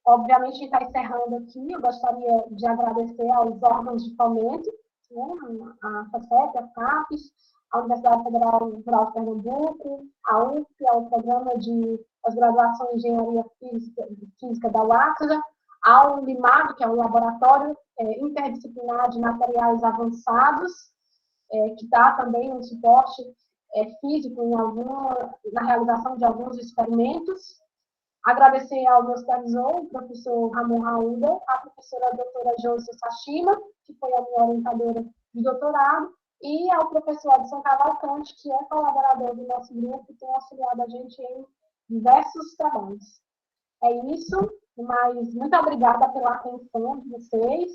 obviamente, está encerrando aqui. Eu gostaria de agradecer aos órgãos de fomento, né, a FACEP, a CAPES, a Universidade Federal Rural de Pernambuco, a UF, ao Programa de Pós-Graduação em Engenharia Física da UACSA, ao LIMAD, que é o Laboratório Interdisciplinar de Materiais Avançados, que dá também um suporte físico na realização de alguns experimentos. Agradecer ao meu supervisor, o professor Ramon Raúda, a professora doutora Joyce Sashima, que foi a minha orientadora de doutorado, e ao professor Edson Cavalcante, que é colaborador do nosso grupo e tem auxiliado a gente em diversos trabalhos. É isso, mas muito obrigada pela atenção de vocês.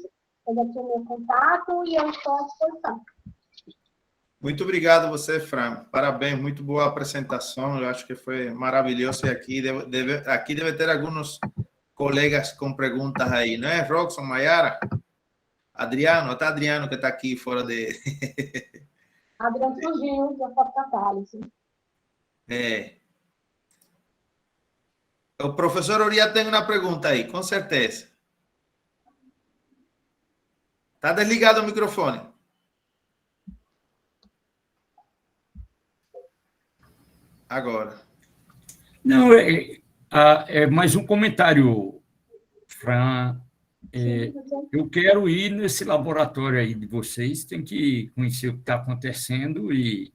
Eu aqui o meu contato e eu estou à disposição. Muito obrigado a você, Fran. Parabéns, muito boa apresentação. Eu acho que foi maravilhoso. E aqui deve ter alguns colegas com perguntas aí, não é, Roxon, Mayara? Adriano, até Adriano que está aqui fora de... Adriano fugiu da fotocatálise. O professor Uriah tem uma pergunta aí, com certeza. Está desligado o microfone. Agora. Não, mais um comentário, Fran. Eu quero ir nesse laboratório aí de vocês, tem que conhecer o que está acontecendo e...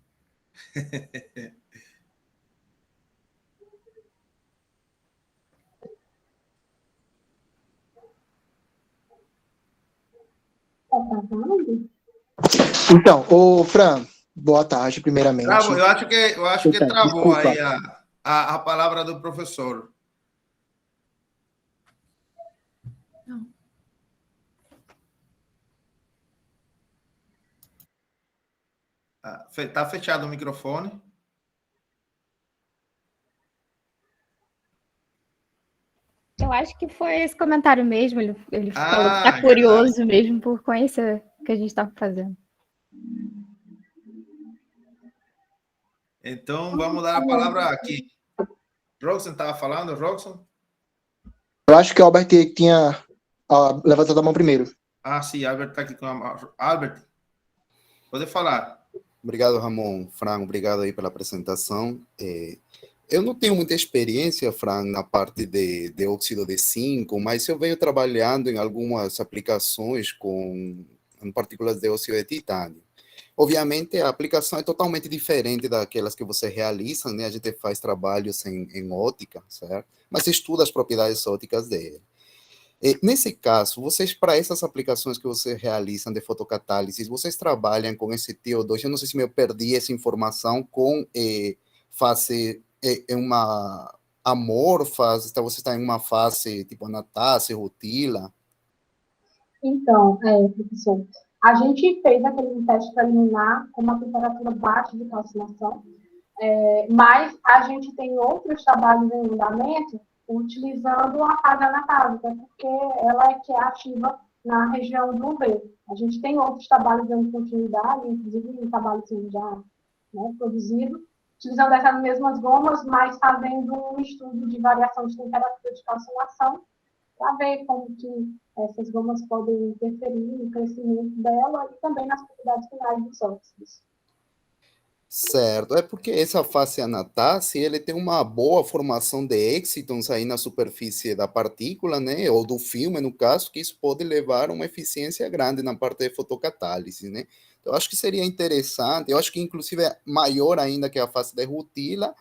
Então, ô Fran, boa tarde, primeiramente. Eu acho que travou aí a palavra do professor. Está fechado o microfone. Eu acho que foi esse comentário mesmo. Ele falou que está curioso mesmo por conhecer o que a gente está fazendo. Então, vamos dar a palavra aqui. Roxon estava falando, Roxon? Eu acho que o Albert tinha levantado a mão primeiro. Sim, Albert está aqui com a mão. Albert, pode falar. Obrigado, Ramon. Fran, obrigado aí pela apresentação. Eu não tenho muita experiência, Fran, na parte de óxido de zinco, mas eu venho trabalhando em algumas aplicações com partículas de óxido de titânio. Obviamente, a aplicação é totalmente diferente daquelas que você realiza, né? A gente faz trabalhos em ótica, certo? Mas estuda as propriedades ópticas dele. Nesse caso, vocês, para essas aplicações que vocês realizam de fotocatálise, vocês trabalham com esse TiO2, eu não sei se eu perdi essa informação, com fase, uma amorfa, você está em uma fase tipo anatase, rutila? Então, professor, a gente fez aquele teste preliminar com uma temperatura baixa de calcinação, mas a gente tem outros trabalhos em andamento utilizando a fase anatásica, porque ela é que é ativa na região do UV. A gente tem outros trabalhos em continuidade, inclusive um trabalho assim, já produzido, utilizando essas mesmas gomas, mas fazendo um estudo de variação de temperatura de calcinação, para ver como que essas gomas podem interferir no crescimento dela e também nas propriedades finais dos óxidos. Certo, é porque essa fase anatase, ele tem uma boa formação de excitons aí na superfície da partícula, né, ou do filme, no caso, que isso pode levar a uma eficiência grande na parte de fotocatálise, né. Então, eu acho que seria interessante, eu acho que inclusive é maior ainda que a fase de rutila,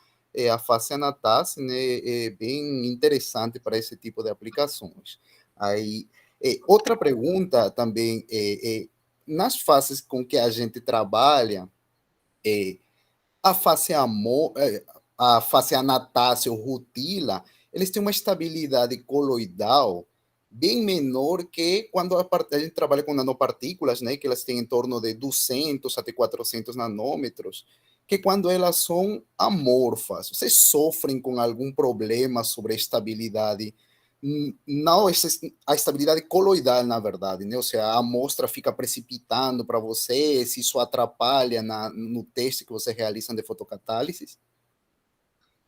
a fase anatase, né, é bem interessante para esse tipo de aplicações. Aí, outra pergunta também, nas fases com que a gente trabalha, a face anatácea ou rutila, eles têm uma estabilidade coloidal bem menor que quando a gente trabalha com nanopartículas, né, que elas têm em torno de 200 até 400 nanômetros, que quando elas são amorfas. Vocês sofrem com algum problema sobre a estabilidade? Não a estabilidade coloidal, na verdade, né? Ou seja, a amostra fica precipitando para você, se isso atrapalha no teste que você realiza de fotocatálise?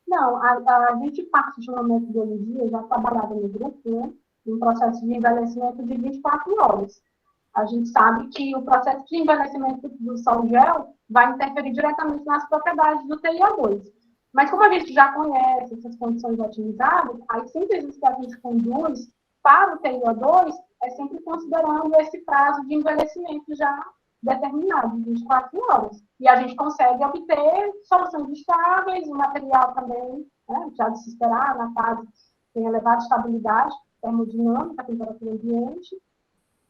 Não, a gente parte de uma metodologia já trabalhada no grupo, né, um processo de envelhecimento de 24 horas. A gente sabe que o processo de envelhecimento do sol gel vai interferir diretamente nas propriedades do TiO2. Mas como a gente já conhece essas condições otimizadas, as sínteses que a gente conduz para o TiO2 é sempre considerando esse prazo de envelhecimento já determinado, de 24 horas. E a gente consegue obter soluções estáveis, o material também, né, já de se esperar, na fase tem elevada estabilidade termodinâmica, temperatura ambiente.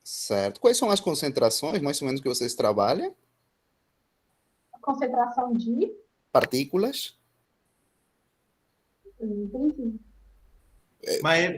Certo. Quais são as concentrações, mais ou menos, que vocês trabalham? A concentração de partículas? Entendi. Mas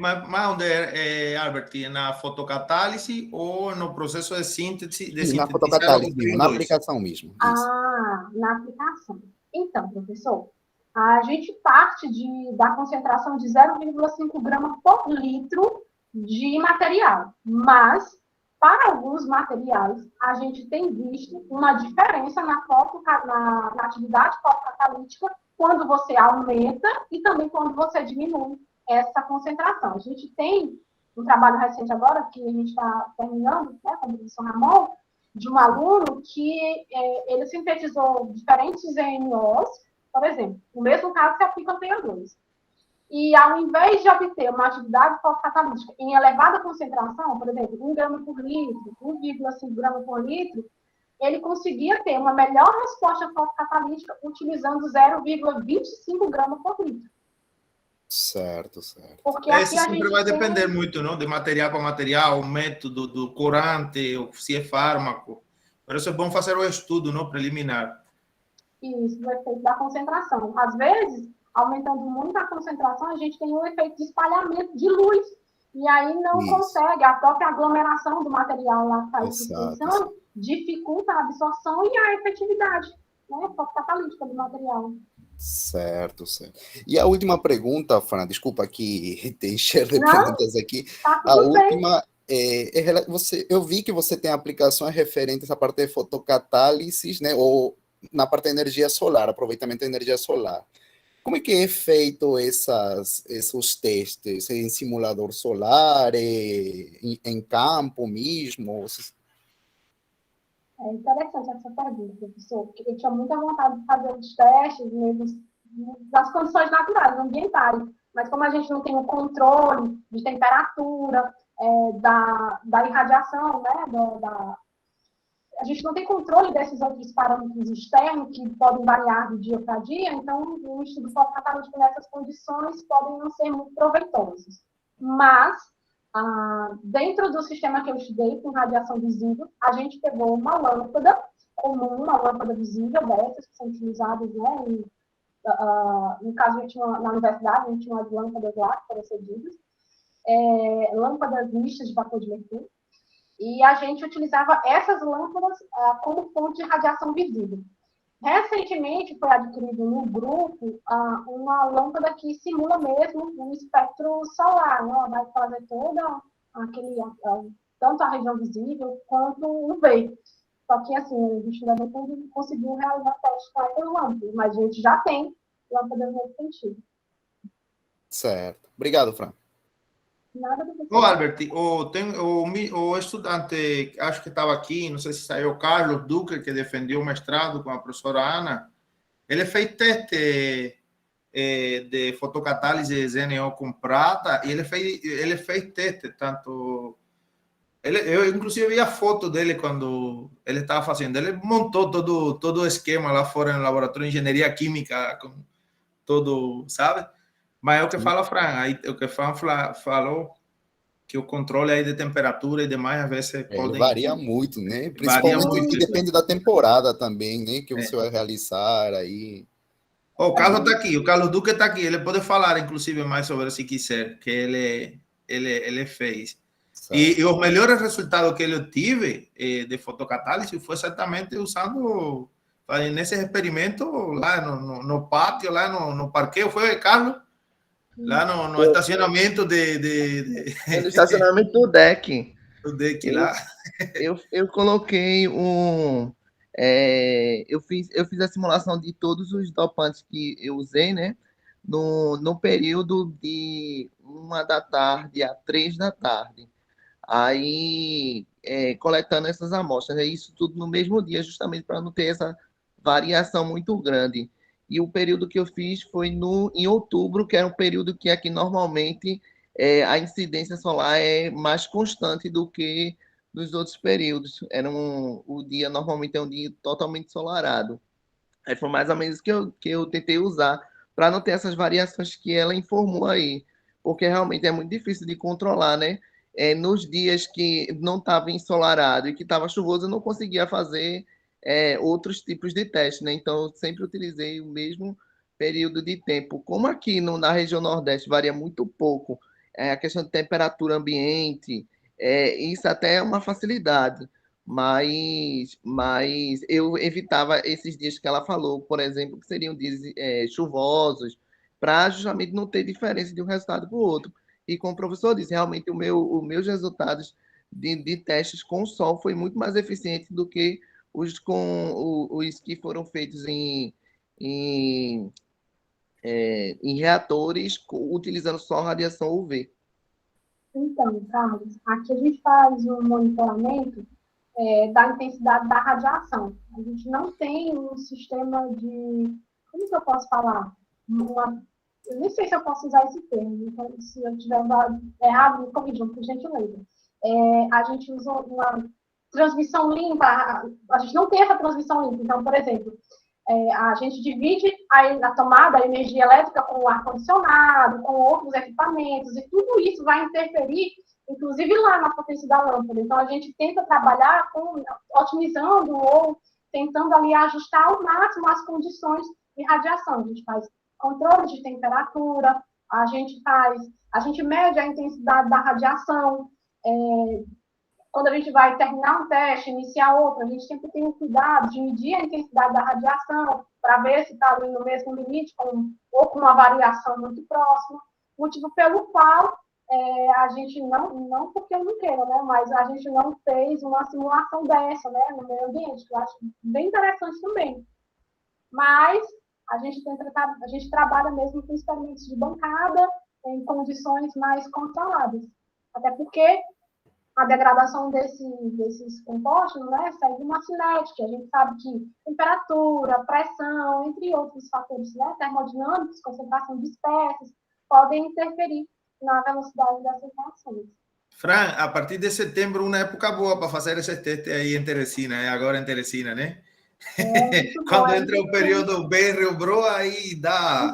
onde Albert? Na fotocatálise ou no processo de síntese? Na fotocatálise, na aplicação mesmo. Na aplicação. Então, professor, a gente parte da concentração de 0,5 gramas por litro de material, mas para alguns materiais, a gente tem visto uma diferença na atividade fotocatalítica quando você aumenta e também quando você diminui essa concentração. A gente tem um trabalho recente agora, que a gente está terminando, né, com o professor Ramon, de um aluno que ele sintetizou diferentes NOs, por exemplo, o mesmo caso se aplica ao TiO2. E ao invés de obter uma atividade fotocatalítica em elevada concentração, por exemplo, 1 grama por litro, 1,5 grama por litro, ele conseguia ter uma melhor resposta fotocatalítica utilizando 0,25 gramas por litro. Certo, certo. Porque esse sempre vai depender muito, não? De material para material, o método do corante, ou se é fármaco. Por isso é bom fazer o estudo, não, preliminar. Isso, o efeito da concentração. Às vezes, aumentando muito a concentração, a gente tem um efeito de espalhamento de luz. E aí não consegue, a própria aglomeração do material lá que está utilizando dificulta a absorção e a efetividade, né, fotocatalítica do material. Certo, certo. E a última pergunta, Fran, desculpa aqui te encher de perguntas aqui. Tá A tudo bem. última eu vi que você tem aplicações referentes à parte de fotocatálise, né? Ou na parte de energia solar, aproveitamento da energia solar. Como é que é feito esses testes? Em simulador solar, em campo mesmo? É interessante essa pergunta, professor, porque eu tinha muita vontade de fazer os testes mesmo das condições naturais, ambientais, mas como a gente não tem o controle de temperatura, da irradiação, né, a gente não tem controle desses outros parâmetros externos que podem variar de dia para dia, então o estudo fotocatalítico nessas condições podem não ser muito proveitosos. Mas, dentro do sistema que eu estudei, com radiação visível, a gente pegou uma lâmpada comum, uma lâmpada visível dessas, que são utilizadas, né, no caso, na universidade, a gente tinha umas lâmpadas lá, que foram cedidas, lâmpadas mistas de vapor de mercúrio, e a gente utilizava essas lâmpadas como fonte de radiação visível. Recentemente foi adquirido no grupo uma lâmpada que simula mesmo um espectro solar, né? Ela vai fazer toda tanto a região visível quanto o UV. Só que assim, a gente ainda não conseguiu realizar testes com essas lâmpadas, mas a gente já tem lâmpadas nesse sentido. Certo. Obrigado, Fran. Nada do que Albert, o estudante, acho que estava aqui, não sei se saiu, Carlos Duque, que defendeu o mestrado com a professora Ana, ele fez teste de fotocatálise ZNO com prata, e ele fez teste, tanto... eu, inclusive, vi a foto dele quando ele estava fazendo. Ele montou todo o esquema lá fora no laboratório de engenharia química, com todo, sabe? Mas é o que fala Fran, aí, o que Fran falou, que o controle aí de temperatura e demais, às vezes, Ele varia muito, né? Principalmente muito, e depende da temporada também, né? Que você vai realizar aí. O Carlos está aqui, o Carlos Duque está aqui, ele pode falar, inclusive, mais sobre se quiser, que ele fez. E os melhores resultados que eu tive de fotocatálise foi exatamente usando, nesses experimentos lá no pátio, lá no parqueio, foi, Carlos? Lá no estacionamento no estacionamento do deck. Do deck lá. Eu coloquei eu fiz a simulação de todos os dopantes que eu usei, né? No período de 1 da tarde a 3 da tarde. Aí, coletando essas amostras, isso tudo no mesmo dia, justamente para não ter essa variação muito grande. E o período que eu fiz foi em outubro, que era um período que aqui normalmente a incidência solar é mais constante do que nos outros períodos. O dia normalmente é um dia totalmente ensolarado. Aí foi mais ou menos que eu tentei usar para não ter essas variações que ela informou aí, porque realmente é muito difícil de controlar, né? Nos dias que não estava ensolarado e que estava chuvoso, eu não conseguia fazer outros tipos de teste, né? Então, eu sempre utilizei o mesmo período de tempo. Como aqui na região Nordeste varia muito pouco, a questão de temperatura ambiente, isso até é uma facilidade, mas eu evitava esses dias que ela falou, por exemplo, que seriam dias chuvosos, para justamente não ter diferença de um resultado para o outro. E como o professor disse, realmente os meus resultados de testes com o sol foi muito mais eficiente do que os que foram feitos em reatores utilizando só radiação UV. Então, Carlos, aqui a gente faz um monitoramento da intensidade da radiação. A gente não tem um sistema de... Como que eu posso falar? Eu nem sei se eu posso usar esse termo, então, se eu tiver errado, me corrijam, por gentileza. A gente usa uma transmissão limpa, a gente não tem essa transmissão limpa. Então, por exemplo, a gente divide a tomada, a energia elétrica com o ar-condicionado, com outros equipamentos, e tudo isso vai interferir, inclusive lá na potência da lâmpada. Então, a gente tenta trabalhar otimizando ou tentando ali ajustar ao máximo as condições de radiação. A gente faz controle de temperatura, a gente mede a intensidade da radiação, quando a gente vai terminar um teste, iniciar outro, a gente sempre tem o cuidado de medir a intensidade da radiação para ver se está ali no mesmo limite ou com uma variação muito próxima, motivo pelo qual a gente não porque eu não quero, né, mas a gente não fez uma simulação dessa, né, no meio ambiente, que eu acho bem interessante também. Mas a gente trabalha mesmo com experimentos de bancada em condições mais controladas. Até porque a degradação desses compostos, né, segue uma cinética. A gente sabe que temperatura, pressão, entre outros fatores, né, termodinâmicos, concentração de espécies, podem interferir na velocidade dessas reações. Fran, a partir de setembro, uma época boa para fazer esses testes aí em Teresina, agora em Teresina, né? Quando entra o período BR-Bro, aí dá...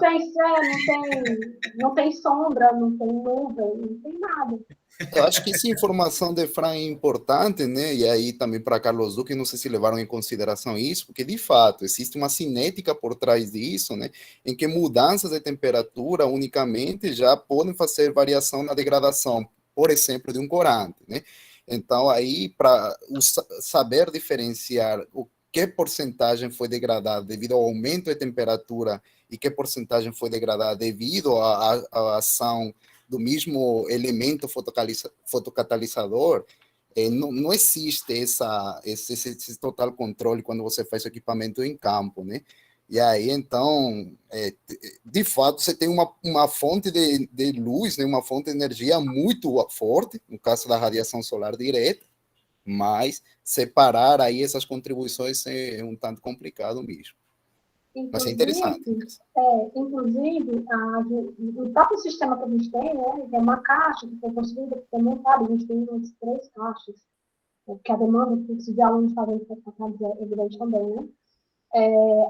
Não tem sombra, não tem nuvem, não tem nada. Eu acho que essa informação de Fran é importante, né? E aí também para Carlos Duque, não sei se levaram em consideração isso, porque de fato existe uma cinética por trás disso, né? Em que mudanças de temperatura unicamente já podem fazer variação na degradação, por exemplo, de um corante, né? Então aí para saber diferenciar o que porcentagem foi degradada devido ao aumento de temperatura e que porcentagem foi degradada devido à ação do mesmo elemento fotocatalisador, não existe esse total controle quando você faz o equipamento em campo, né? E aí, então, de fato, você tem uma fonte de luz, né? Uma fonte de energia muito forte, no caso da radiação solar direta, mas separar aí essas contribuições é um tanto complicado mesmo. Mas é interessante. Inclusive, o próprio sistema que a gente tem, né, é uma caixa que foi construída, que é montada, a gente tem umas 3 caixas, porque a demanda do fluxo de alunos fazendo certificados é evidente também, né?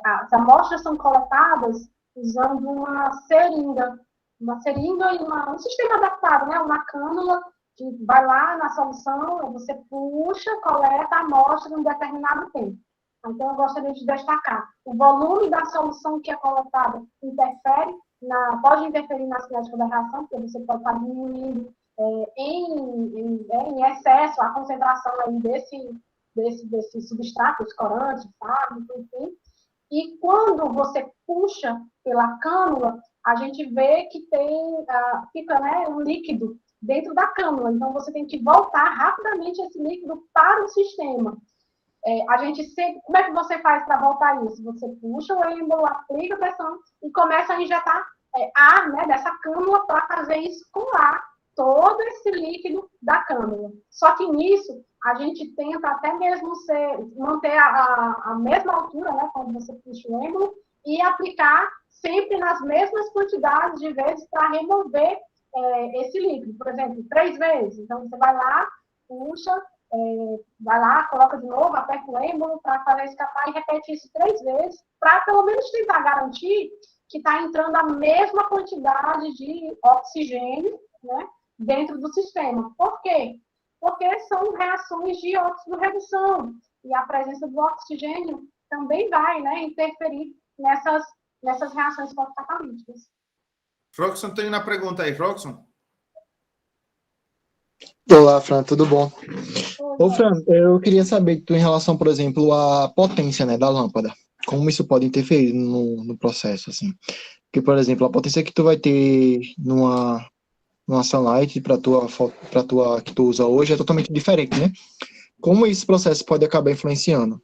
As amostras são coletadas usando uma seringa e um sistema adaptado, né, uma cânula que vai lá na solução, você puxa, coleta a amostra em um determinado tempo. Então, eu gostaria de destacar, o volume da solução que é coletada pode interferir na cinética da reação, porque você pode estar diminuindo em excesso a concentração aí desse substrato, os corantes, fármacos, enfim. E quando você puxa pela cânula, a gente vê que fica, né, um líquido dentro da cânula. Então, você tem que voltar rapidamente esse líquido para o sistema. Como é que você faz para voltar isso? Você puxa o êmbolo, aplica a pressão e começa a injetar ar, né, dessa cânula para fazer isso com ar, todo esse líquido da cânula. Só que nisso, a gente tenta até mesmo manter a mesma altura, né, quando você puxa o êmbolo, e aplicar sempre nas mesmas quantidades de vezes para remover esse líquido. Por exemplo, 3 vezes. Então, você vai lá, puxa, vai lá, coloca de novo, aperta o êmbolo para fazer escapar e repete isso 3 vezes, para pelo menos tentar garantir que está entrando a mesma quantidade de oxigênio, né, dentro do sistema. Por quê? Porque são reações de óxido-redução, e a presença do oxigênio também vai, né, interferir nessas reações fotocatalíticas. Roxon, tem uma pergunta aí, Roxon? Olá, Fran, tudo bom? Ô, Fran, eu queria saber em relação, por exemplo, à potência, né, da lâmpada. Como isso pode interferir no processo, assim? Porque, por exemplo, a potência que tu vai ter numa sunlight para tua que tu usa hoje é totalmente diferente, né? Como esse processo pode acabar influenciando?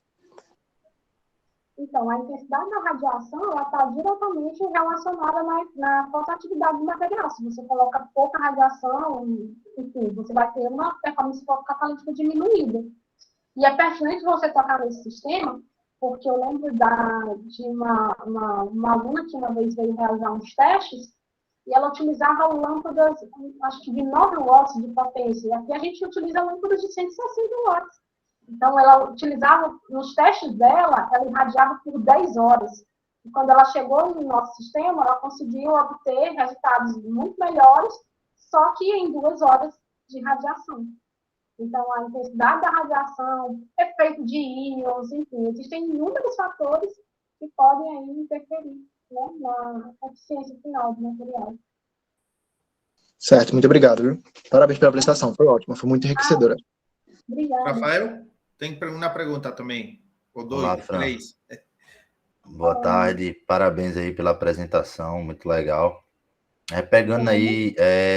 Então, a intensidade da radiação está diretamente relacionada na fotoatividade do material. Se você coloca pouca radiação, enfim, você vai ter uma performance fotocatalítica diminuída. E é pertinente você tocar nesse sistema, porque eu lembro de uma aluna que uma vez veio realizar uns testes, e ela utilizava lâmpadas, acho que de 9 watts de potência. E aqui a gente utiliza lâmpadas de 160 watts. Então, ela utilizava, nos testes dela, ela irradiava por 10 horas. E quando ela chegou no nosso sistema, ela conseguiu obter resultados muito melhores, só que em 2 horas de radiação. Então, a intensidade da radiação, efeito de íons, enfim, existem inúmeros fatores que podem aí interferir, né, na eficiência final do material. Certo, muito obrigado, viu? Parabéns pela apresentação, foi ótima, foi muito enriquecedora. Obrigada. Rafael, tem uma pergunta também. Ou dois, Olá, Fran. 3. Boa tarde, parabéns aí pela apresentação, muito legal. Pegando aí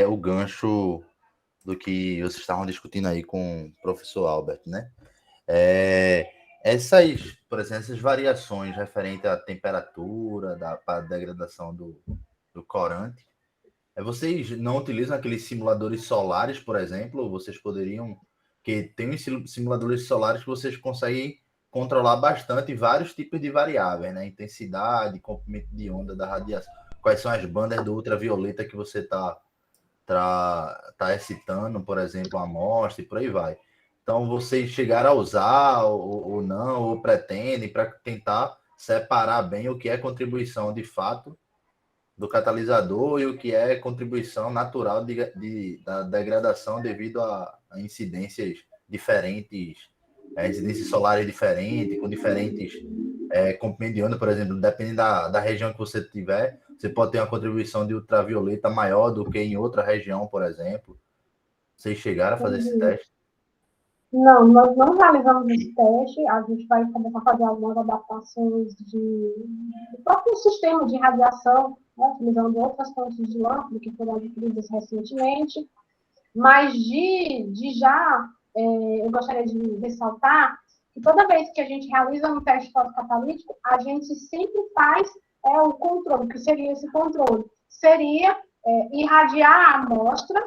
o gancho do que vocês estavam discutindo aí com o professor Albert, né? Essas, por exemplo, essas variações referentes à temperatura, para degradação do corante, vocês não utilizam aqueles simuladores solares, por exemplo? Vocês poderiam... que tem uns simuladores solares que vocês conseguem controlar bastante vários tipos de variáveis, né? Intensidade, comprimento de onda da radiação, quais são as bandas do ultravioleta que você está excitando, por exemplo, a amostra e por aí vai. Então, vocês chegaram a usar ou não, ou pretendem, para tentar separar bem o que é contribuição de fato do catalisador e o que é contribuição natural da degradação devido a incidências diferentes, incidências solares diferentes, com diferentes comprimento de onda, por exemplo, dependendo da região que você tiver, você pode ter uma contribuição de ultravioleta maior do que em outra região, por exemplo. Vocês chegaram a fazer esse teste? Não, nós não realizamos esse teste. A gente vai começar a fazer algumas adaptações do próprio sistema de radiação, né, utilizando outras fontes de lâmpada que foram adquiridas recentemente. Mas eu gostaria de ressaltar que toda vez que a gente realiza um teste fotocatalítico, a gente sempre faz o controle. O que seria esse controle? Seria irradiar a amostra,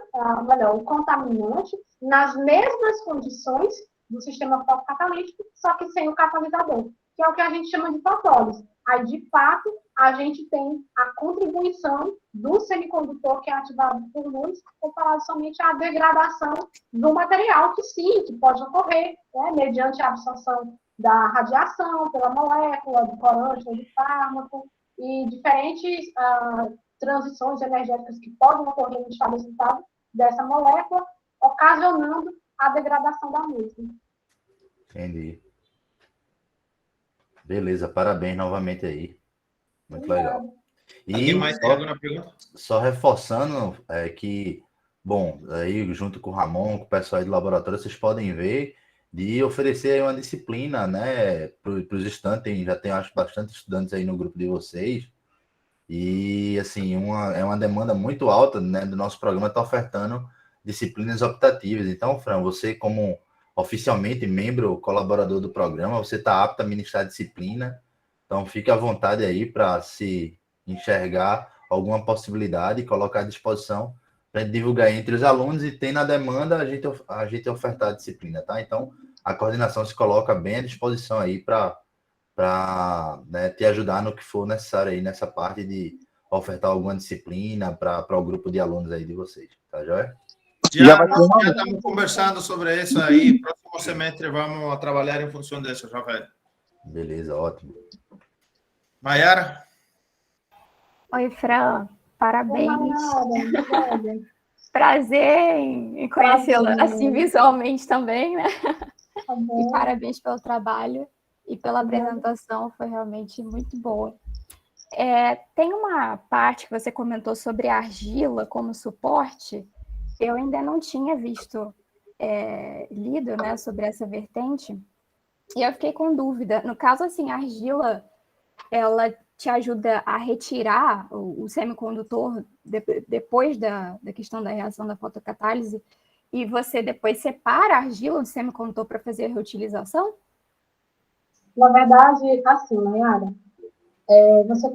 o contaminante, nas mesmas condições do sistema fotocatalítico, só que sem o catalisador, que é o que a gente chama de fotólise. Aí, de fato, a gente tem a contribuição do semicondutor que é ativado por luz, comparado somente à degradação do material, que sim, que pode ocorrer, né, mediante a absorção da radiação pela molécula, do corante ou do fármaco, e diferentes transições energéticas que podem ocorrer no estado excitado dessa molécula, ocasionando a degradação da mesma. Entendi. Beleza, parabéns novamente aí. Muito legal. E alguém mais tem alguma pergunta? Só reforçando que, bom, aí junto com o Ramon, com o pessoal aí do laboratório, vocês podem ver de oferecer aí uma disciplina, né, para os estudantes. Já tem, acho, bastante estudantes aí no grupo de vocês. E, assim, é uma demanda muito alta, né, do nosso programa, está ofertando disciplinas optativas. Então, Fran, você como oficialmente membro, colaborador do programa, você está apto a ministrar disciplina. Então, fique à vontade aí para se enxergar alguma possibilidade e colocar à disposição para divulgar entre os alunos, e tem na demanda a gente ofertar a disciplina, tá? Então, a coordenação se coloca bem à disposição aí para né, te ajudar no que for necessário aí nessa parte de ofertar alguma disciplina para o grupo de alunos aí de vocês, tá joia? Já estamos conversando sobre isso aí. Próximo semestre vamos trabalhar em função disso, Rafael. Beleza, ótimo. Mayara? Oi, Fran. Parabéns. Prazer em conhecê-la assim visualmente também, né? E parabéns pelo trabalho e pela apresentação, foi realmente muito boa. Tem uma parte que você comentou sobre a argila como suporte. Eu ainda não tinha lido, né, sobre essa vertente, e eu fiquei com dúvida. No caso, assim, a argila, ela te ajuda a retirar o semicondutor depois da questão da reação da fotocatálise, e você depois separa a argila do semicondutor para fazer a reutilização? Na verdade, assim, Mayara, você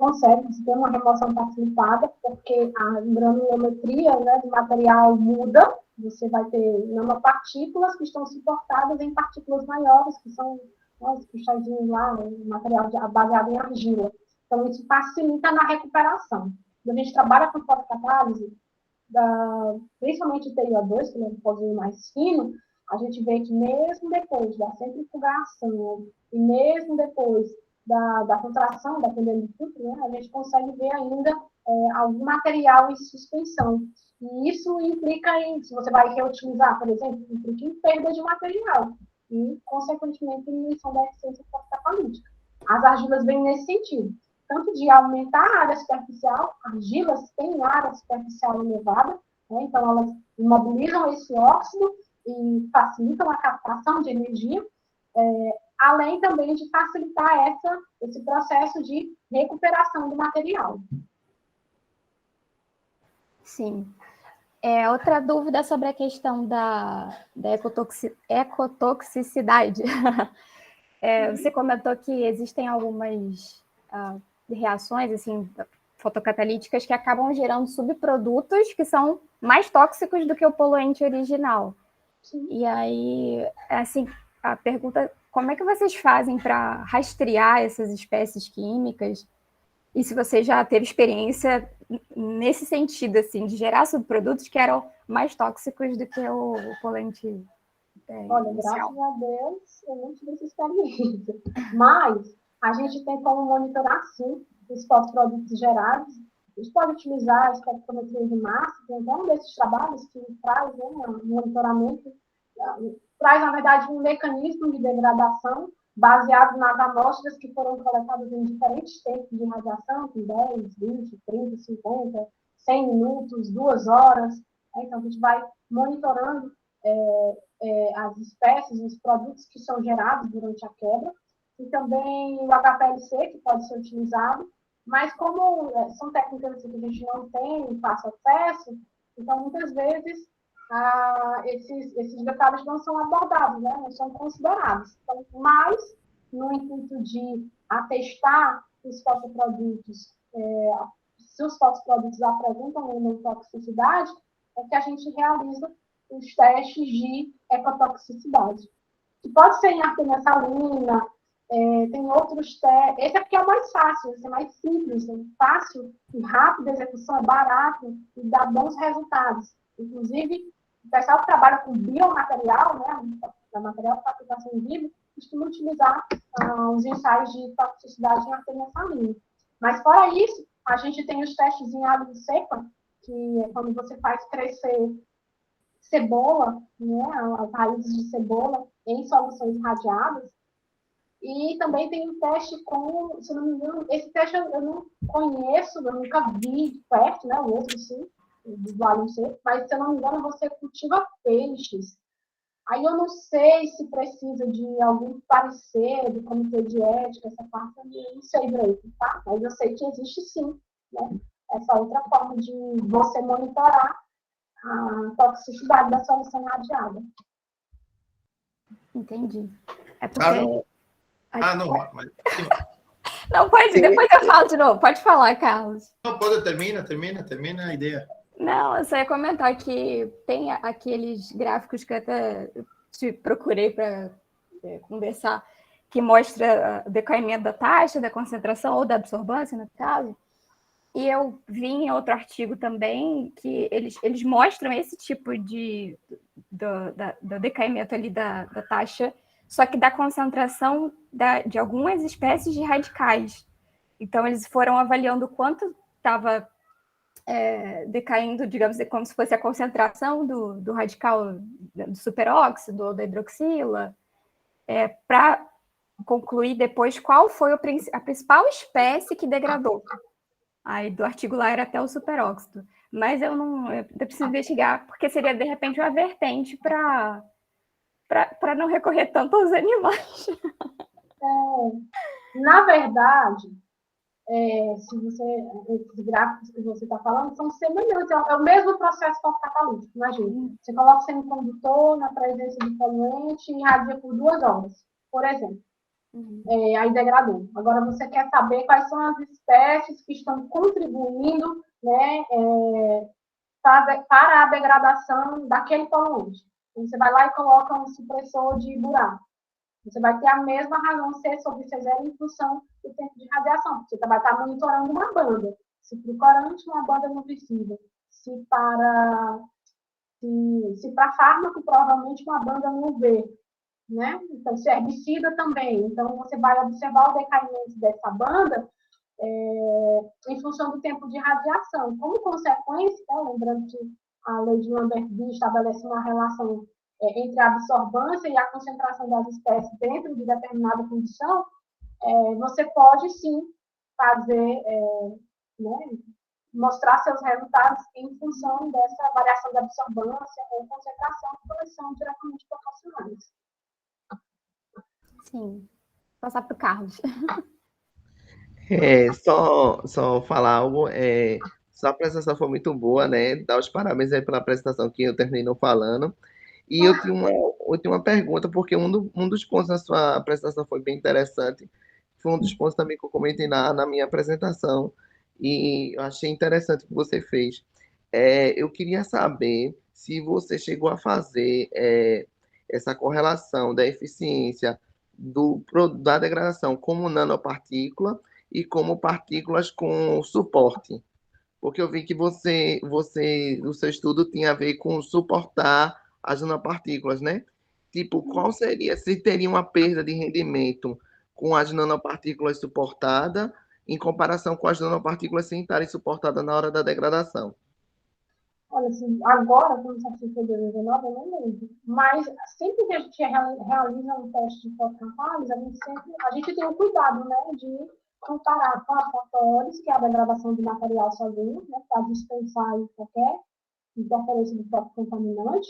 tem uma remoção facilitada, porque a granulometria, né, do material muda, você vai ter nanopartículas que estão suportadas em partículas maiores, que são os puxadinhos lá, material baseado em argila. Então, isso facilita na recuperação. Quando a gente trabalha com fotocatálise, principalmente o TiO2, que é um pouquinho mais fino, a gente vê que mesmo depois da centrifugação e mesmo depois da contração, dependendo do filtro, né, a gente consegue ver ainda algum material em suspensão. E isso implica se você vai reutilizar, por exemplo, implica em perda de material e, consequentemente, diminuição da eficiência fotocatalítica. As argilas vêm nesse sentido, tanto de aumentar a área superficial, argilas têm área superficial elevada, né, então elas imobilizam esse óxido e facilitam a captação de energia, além também de facilitar esse processo de recuperação do material. Sim. Outra dúvida sobre a questão da ecotoxicidade. Você comentou que existem algumas reações assim, fotocatalíticas que acabam gerando subprodutos que são mais tóxicos do que o poluente original. Sim. E aí, assim, a pergunta, como é que vocês fazem para rastrear essas espécies químicas? E se você já teve experiência nesse sentido, assim, de gerar subprodutos que eram mais tóxicos do que o poluente Olha, inicial? graças a Deus, eu não tive essa experiência. Mas a gente tem como monitorar, sim, os produtos gerados. A gente pode utilizar a espectrometria de massa, que é um desses trabalhos que traz um monitoramento, traz, na verdade, um mecanismo de degradação baseado nas amostras que foram coletadas em diferentes tempos de radiação, com 10, 20, 30, 50, 100 minutos, 2 horas. Então, a gente vai monitorando as espécies, os produtos que são gerados durante a quebra, e também o HPLC, que pode ser utilizado, mas como são técnicas que a gente não tem fácil acesso, então, muitas vezes, esses detalhes não são abordados, né? Não são considerados. Então, mas, no intuito de atestar os fotoprodutos, se os fotoprodutos apresentam uma toxicidade, é que a gente realiza os testes de ecotoxicidade. Que pode ser em artemissalina, tem outros testes. Esse aqui é o mais fácil, esse é mais simples, é fácil e rápido, a execução é barato e dá bons resultados. Inclusive, o pessoal que trabalha com biomaterial, né, material para aplicação em vivo, costuma utilizar os ensaios de toxicidade em artemissalina. Mas, fora isso, a gente tem os testes em água seca, que é quando você faz crescer cebola, né, as raízes de cebola em soluções irradiadas. E também tem um teste com, se não me engano, esse teste eu não conheço, eu nunca vi de perto, né, o outro sim, do alho seco, mas se eu não me engano você cultiva peixes. Aí eu não sei se precisa de algum parecer do comitê de ética, essa parte eu não sei direito, tá? Mas eu sei que existe sim, né, essa outra forma de você monitorar a toxicidade da solução irradiada. Entendi. É porque... não. Mas... Não, pode, depois eu falo de novo. Pode falar, Carlos. Não, pode, termina a ideia. Não, eu só ia comentar que tem aqueles gráficos que eu até te procurei para conversar, que mostra o decaimento da taxa, da concentração ou da absorbância, no caso. E eu vi em outro artigo também que eles mostram esse tipo do decaimento ali da taxa, só que da concentração de algumas espécies de radicais. Então, eles foram avaliando quanto estava decaindo, digamos, como se fosse a concentração do radical do superóxido ou da hidroxila, para concluir depois qual foi a principal espécie que degradou. Aí do artigo lá era até o superóxido. Mas eu preciso investigar, porque seria, de repente, uma vertente para não recorrer tanto aos animais. Na verdade, esses gráficos que você está falando são semelhantes, é o mesmo processo fotocatalítico, imagina. Você coloca o semicondutor na presença de poluente e irradia por 2 horas, por exemplo. Aí degradou. Agora você quer saber quais são as espécies que estão contribuindo, né, para a degradação daquele poluente. Então, você vai lá e coloca um supressor de buraco. Você vai ter a mesma razão C sobre C0 em função do tempo de radiação. Você vai estar monitorando uma banda. Se para o corante, uma banda não precisa. Se para fármaco, provavelmente uma banda no UV. Né? Então, se herbicida também. Então, você vai observar o decaimento dessa banda em função do tempo de radiação. Como consequência, lembrando que a lei de Lambert-Wiese estabelece uma relação entre a absorbância e a concentração das espécies dentro de determinada condição, você pode, sim, fazer, né, mostrar seus resultados em função dessa variação de absorvância ou concentração, que elas são diretamente proporcionais. Sim. Passar para o Carlos. Só falar algo, sua apresentação foi muito boa, né? Dar os parabéns aí pela apresentação que eu terminei não falando. E eu tinha uma pergunta, porque um dos pontos da sua apresentação foi bem interessante. Foi um dos pontos também que eu comentei na minha apresentação. E eu achei interessante o que você fez. Eu queria saber se você chegou a fazer essa correlação da eficiência da degradação como nanopartícula e como partículas com suporte. Porque eu vi que o seu estudo tinha a ver com suportar as nanopartículas, né? Tipo, qual seria, se teria uma perda de rendimento com as nanopartículas suportadas em comparação com as nanopartículas sem estarem suportadas na hora da degradação? Olha, assim, agora, como está aqui em 2019, eu não lembro. Mas sempre que a gente realiza um teste de fotocatálise, a gente tem o cuidado, né, de comparar com a fotólise, que é a degradação de material sozinho, né, para dispensar qualquer interferência de fotocontaminante,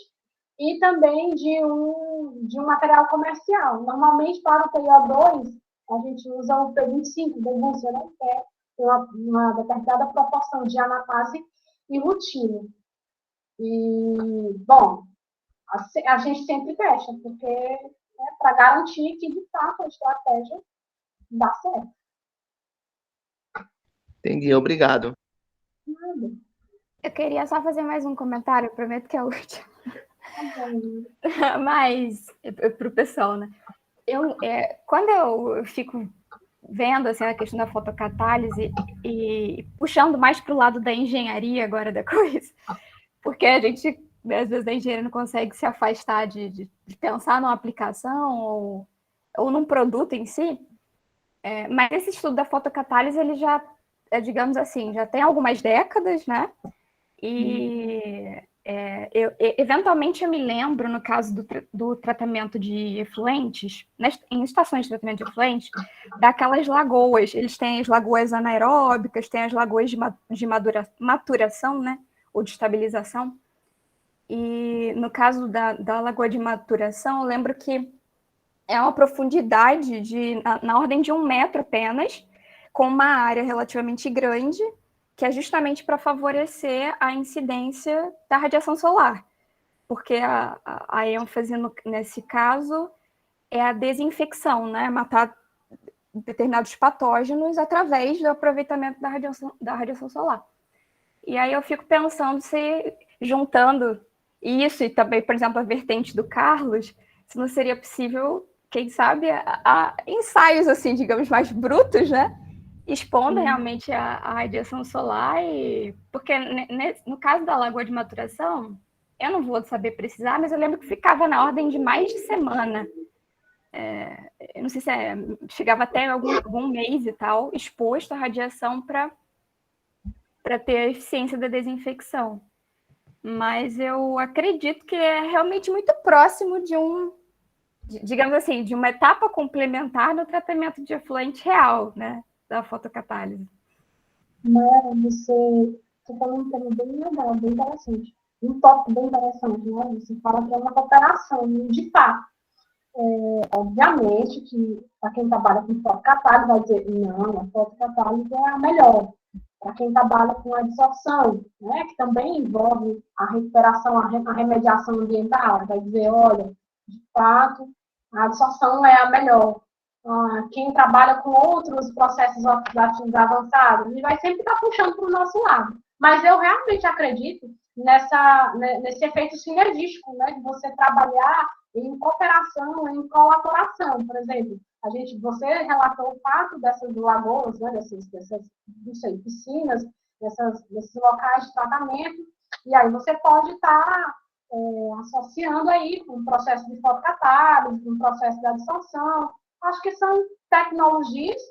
e também de um material comercial. Normalmente, para o PiO2, a gente usa o P25, denúncia, né, que é uma determinada proporção de anatase e rutilo. E, bom, a gente sempre testa, porque para garantir que, de fato, a estratégia dá certo. Entendi, obrigado. Nada. Eu queria só fazer mais um comentário, prometo que é o último. Tá Mas, para o pessoal, né? Quando eu fico vendo assim, a questão da fotocatálise e puxando mais para o lado da engenharia agora da coisa, porque a gente, às vezes, da engenharia não consegue se afastar de pensar numa aplicação ou num produto em si, mas esse estudo da fotocatálise, ele já, digamos assim, já tem algumas décadas, né? E eventualmente eu me lembro, no caso do tratamento de efluentes, em estações de tratamento de efluentes, daquelas lagoas. Eles têm as lagoas anaeróbicas, têm as lagoas de maturação, né? Ou de estabilização. E no caso da lagoa de maturação, eu lembro que é uma profundidade na ordem de 1 metro apenas, com uma área relativamente grande, que é justamente para favorecer a incidência da radiação solar, porque a ênfase nesse caso é a desinfecção, né? Matar determinados patógenos através do aproveitamento da radiação solar. E aí eu fico pensando se, juntando isso e também, por exemplo, a vertente do Carlos, se não seria possível, quem sabe, ensaios, assim, digamos, mais brutos, né? Expondo realmente a radiação solar, porque no caso da lagoa de maturação, eu não vou saber precisar, mas eu lembro que ficava na ordem de mais de semana. Eu não sei se chegava até algum mês e tal, exposto à radiação para ter a eficiência da desinfecção. Mas eu acredito que é realmente muito próximo digamos assim, de uma etapa complementar no tratamento de efluente real, né? Da fotocatálise. Mara, você falou um tema bem legal, bem interessante. Um tópico bem interessante, né? Você fala que é uma cooperação, de fato. Obviamente que para quem trabalha com fotocatálise vai dizer, não, a fotocatálise é a melhor. Para quem trabalha com absorção, né, que também envolve a recuperação, a remediação ambiental, vai dizer, olha, de fato, a absorção é a melhor. Quem trabalha com outros processos oxidativos avançados, ele vai sempre estar puxando para o nosso lado. Mas eu realmente acredito nesse efeito sinergístico, né, de você trabalhar em cooperação, em colaboração. Por exemplo, você relatou o fato dessas lagoas, né, dessas não sei, piscinas, desses locais de tratamento, e aí você pode estar associando aí com o processo de fotocatálise, com o processo de absorção. Acho que são tecnologias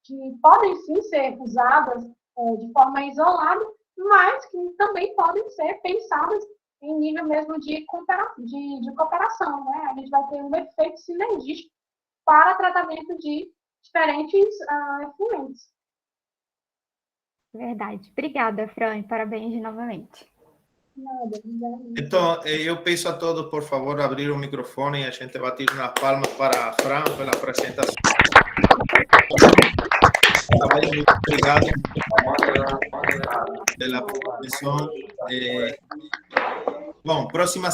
que podem sim ser usadas de forma isolada, mas que também podem ser pensadas em nível mesmo de cooperação, né? A gente vai ter um efeito sinergístico para tratamento de diferentes efluentes. Verdade. Obrigada, Fran, e parabéns novamente. Nada, obrigada. Então, eu peço a todos, por favor, abrir o microfone e a gente bater umas palmas para a Fran pela apresentação. Muito obrigado pela apresentação. Bom, próxima